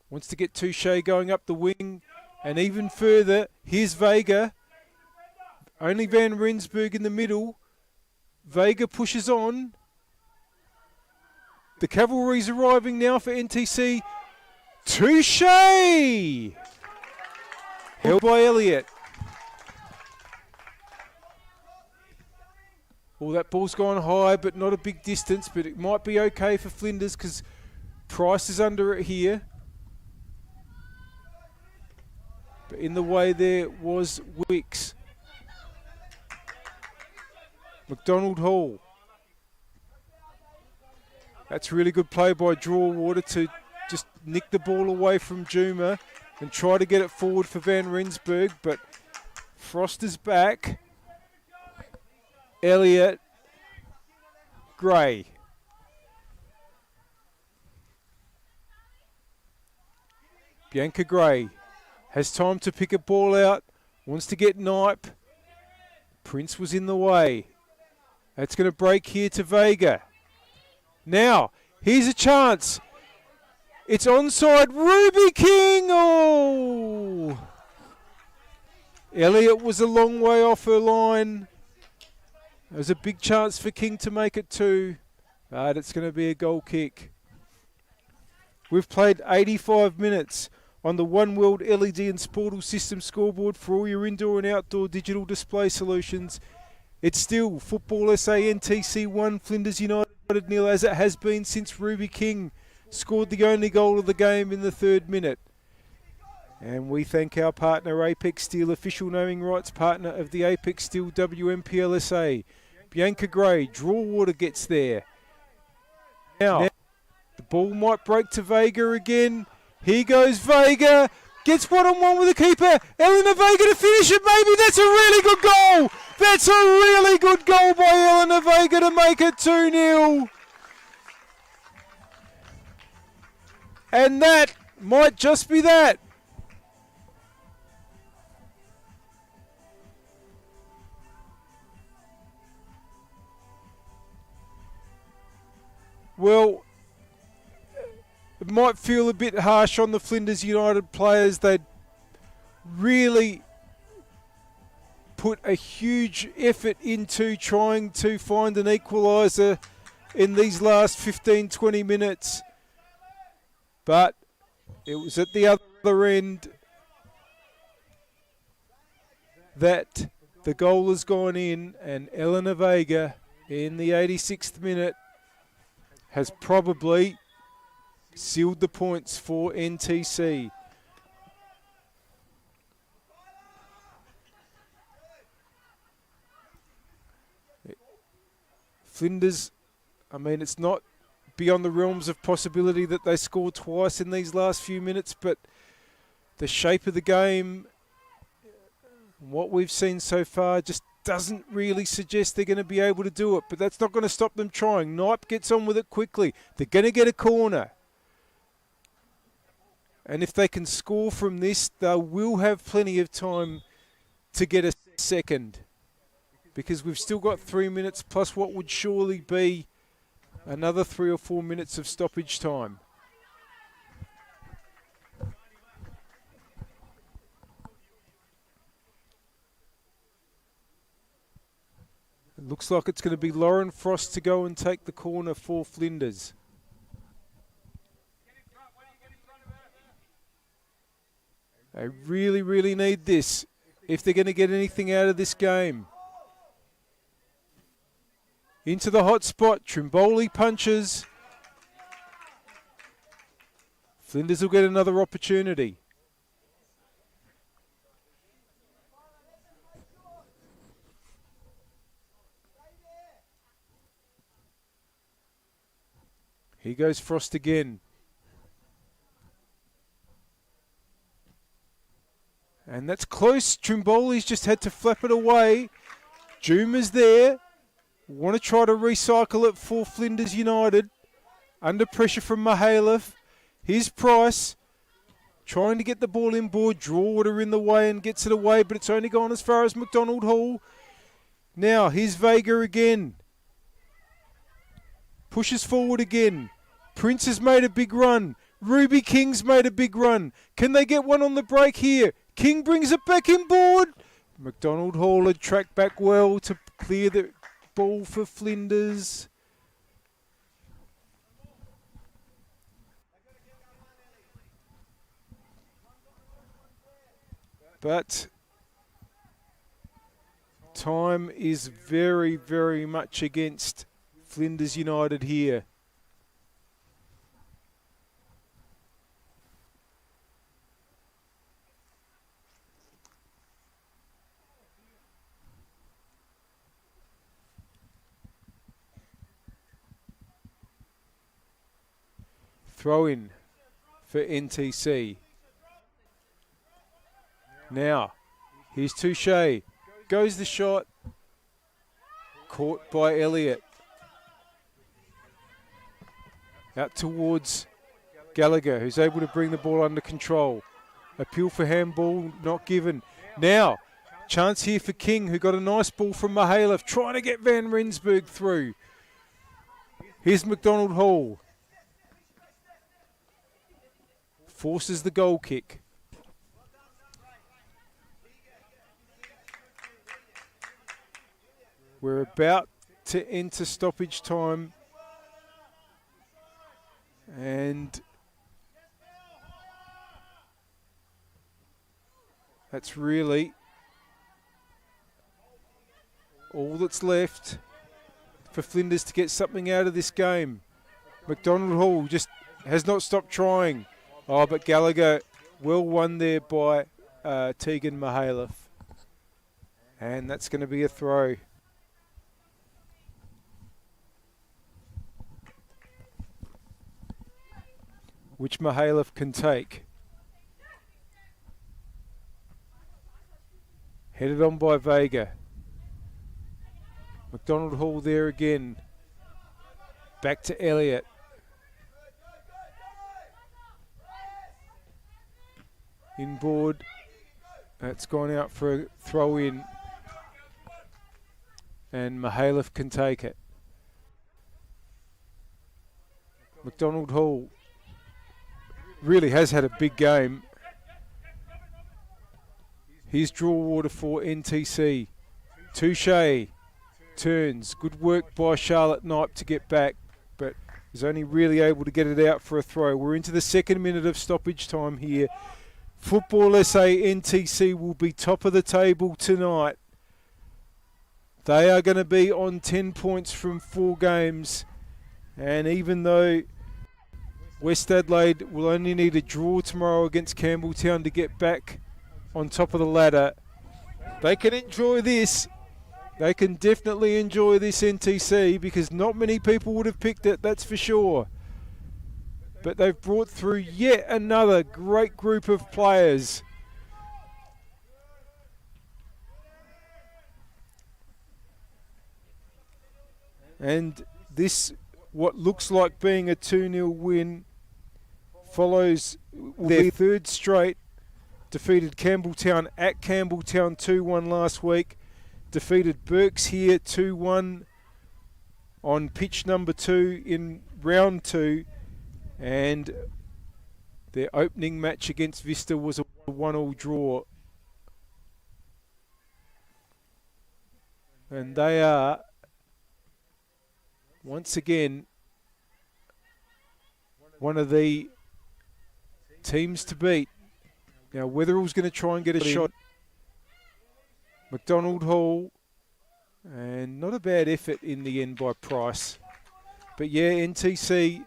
S6: Wants to get Touche going up the wing. And even further, here's Vega. Only Van Rensburg in the middle. Vega pushes on. The cavalry's arriving now for NTC. Touche! Held by Elliott. Well, that ball's gone high, but not a big distance. But it might be okay for Flinders because Price is under it here. But in the way there was Wicks. McDonald Hall. That's really good play by Draw-Water to just nick the ball away from Juma and try to get it forward for Van Rensburg. But Frost is back. Elliott. Gray. Bianca Gray has time to pick a ball out Wants to get Knipe. Prince was in the way. That's going to break here to Vega. Now, here's a chance. It's onside. Ruby King. Oh! Elliott was a long way off her line. There was a big chance for King to make it 2. But it's going to be a goal kick. We've played 85 minutes on the One World LED and Sportal System scoreboard for all your indoor and outdoor digital display solutions. It's still Football SA NTC 1, Flinders United 0, as it has been since Ruby King scored the only goal of the game in the 3rd minute. And we thank our partner Apex Steel, official naming rights partner of the Apex Steel WNPLSA. Bianca Gray, draw water gets there. Now, the ball might break to Vega again. Here goes Vega. Gets one-on-one with the keeper. Eleanor Vega to finish it, maybe. That's a really good goal. That's a really good goal by Eleanor Vega to make it 2-0. And that might just be that. Well, it might feel a bit harsh on the Flinders United players. They'd really put a huge effort into trying to find an equaliser in these last 15-20 minutes. But it was at the other end that the goal has gone in, and Eleanor Vega in the 86th minute has probably sealed the points for NTC. Flinders, I mean, it's not beyond the realms of possibility that they score twice in these last few minutes, but the shape of the game, what we've seen so far, just doesn't really suggest they're going to be able to do it. But that's not going to stop them trying. Knipe gets on with it quickly. They're going to get a corner. And if they can score from this, they will have plenty of time to get a second. Because we've still got 3 minutes plus what would surely be another 3 or 4 minutes of stoppage time. It looks like it's going to be Lauren Frost to go and take the corner for Flinders. They really, really need this if they're going to get anything out of this game. Into the hot spot, Trimboli punches. Flinders will get another opportunity. Here goes Frost again. And that's close. Trimboli's just had to flap it away. Juma's there. Want to try to recycle it for Flinders United. Under pressure from Mihailov. Here's Price. Trying to get the ball in board. Drawater in the way and gets it away, but it's only gone as far as McDonald Hall. Now, here's Vega again. Pushes forward again. Prince has made a big run. Ruby King's made a big run. Can they get one on the break here? King brings it back in board. McDonald Hall had tracked back well to clear the ball for Flinders. But time is very, very much against Flinders United here. Throw in for NTC. Now, here's Touche. Goes the shot. Caught by Elliott. Out towards Gallagher, who's able to bring the ball under control. Appeal for handball, not given. Now, Chance here for King, who got a nice ball from Mihailov, trying to get Van Rensburg through. Here's McDonald Hall. Forces the goal kick. We're about to enter stoppage time. And that's really all that's left for Flinders to get something out of this game. McDonald Hall just has not stopped trying. Oh, but Gallagher well won there by Tegan Mihailov. And that's going to be a throw. Which Mihailov can take. Headed on by Vega. McDonald Hall there again. Back to Elliott. Inboard. That's gone out for a throw in. And Mihailov can take it. McDonald Hall really has had a big game. Here's draw water for NTC. Touche. Turns. Good work by Charlotte Knipe to get back, but is only really able to get it out for a throw. We're into the second minute of stoppage time here. Football SA NTC will be top of the table tonight. They are going to be on 10 points from 4 games. And even though West Adelaide will only need a draw tomorrow against Campbelltown to get back on top of the ladder, they can enjoy this. They can definitely enjoy this NTC because not many people would have picked it, that's for sure. But they've brought through yet another great group of players. And this, what looks like being a 2-0 win, follows their third straight. Defeated Campbelltown at Campbelltown 2-1 last week. Defeated Burks here 2-1 on pitch number 2 in round 2. And their opening match against Vista was a 1-1 draw. And they are, once again, one of the teams to beat. Now, Wetherell's going to try and get a shot. McDonald Hall, and not a bad effort in the end by Price. But yeah, NTC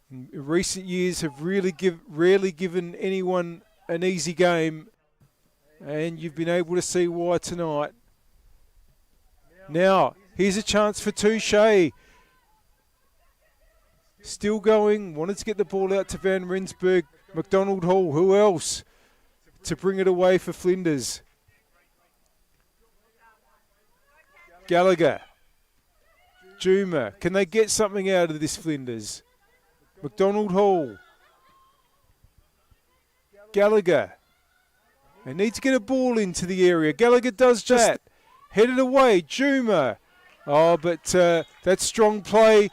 S6: in recent years have rarely given anyone an easy game, and you've been able to see why tonight. Now, here's a chance for Touche. Still going, wanted to get the ball out to Van Rensburg. McDonald Hall, who else to bring it away for Flinders? Gallagher. Juma. Can they get something out of this Flinders? McDonald Hall. Gallagher. They need to get a ball into the area. Gallagher does just that. Headed away. Juma. Oh, but that's strong play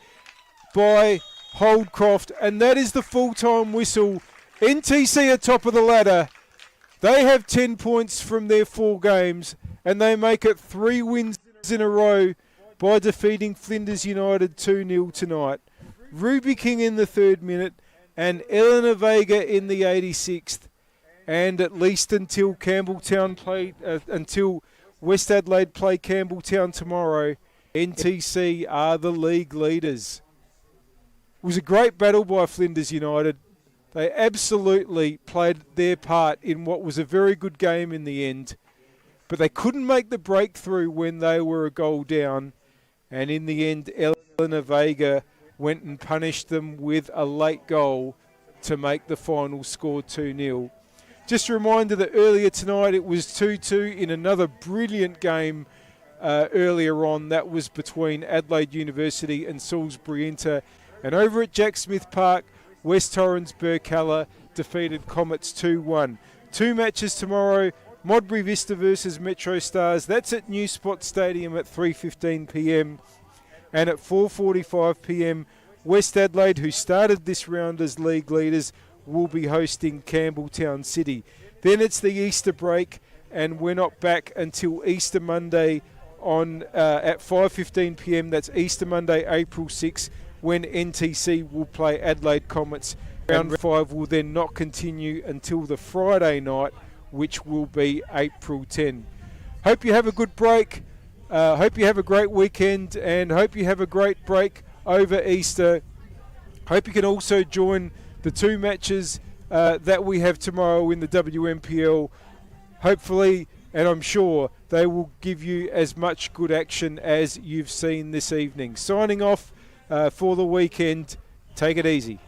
S6: by Holdcroft. And that is the full-time whistle. NTC are top of the ladder. They have 10 points from their 4 games. And they make it 3 wins in a row by defeating Flinders United 2-0 tonight. Ruby King in the 3rd minute and Eleanor Vega in the 86th. And at least until until West Adelaide play Campbelltown tomorrow, NTC are the league leaders. It was a great battle by Flinders United. They absolutely played their part in what was a very good game in the end. But they couldn't make the breakthrough when they were a goal down. And in the end, Eleanor Vega went and punished them with a late goal to make the final score 2-0. Just a reminder that earlier tonight it was 2-2 in another brilliant game earlier on. That was between Adelaide University and Salisbury Inter. And over at Jack Smith Park, West Torrens Burkalla defeated Comets 2-1. 2 matches tomorrow. Modbury Vista versus Metro Stars. That's at New Spot Stadium at 3:15 p.m. And at 4:45 p.m, West Adelaide, who started this round as league leaders, will be hosting Campbelltown City. Then it's the Easter break, and we're not back until Easter Monday at 5:15 p.m. That's Easter Monday, April 6, when NTC will play Adelaide Comets. Round 5 will then not continue until the Friday night, which will be April 10. Hope you have a good break. Hope you have a great weekend, and hope you have a great break over Easter. Hope you can also join the 2 matches that we have tomorrow in the WMPL. Hopefully, and I'm sure, they will give you as much good action as you've seen this evening. Signing off for the weekend. Take it easy.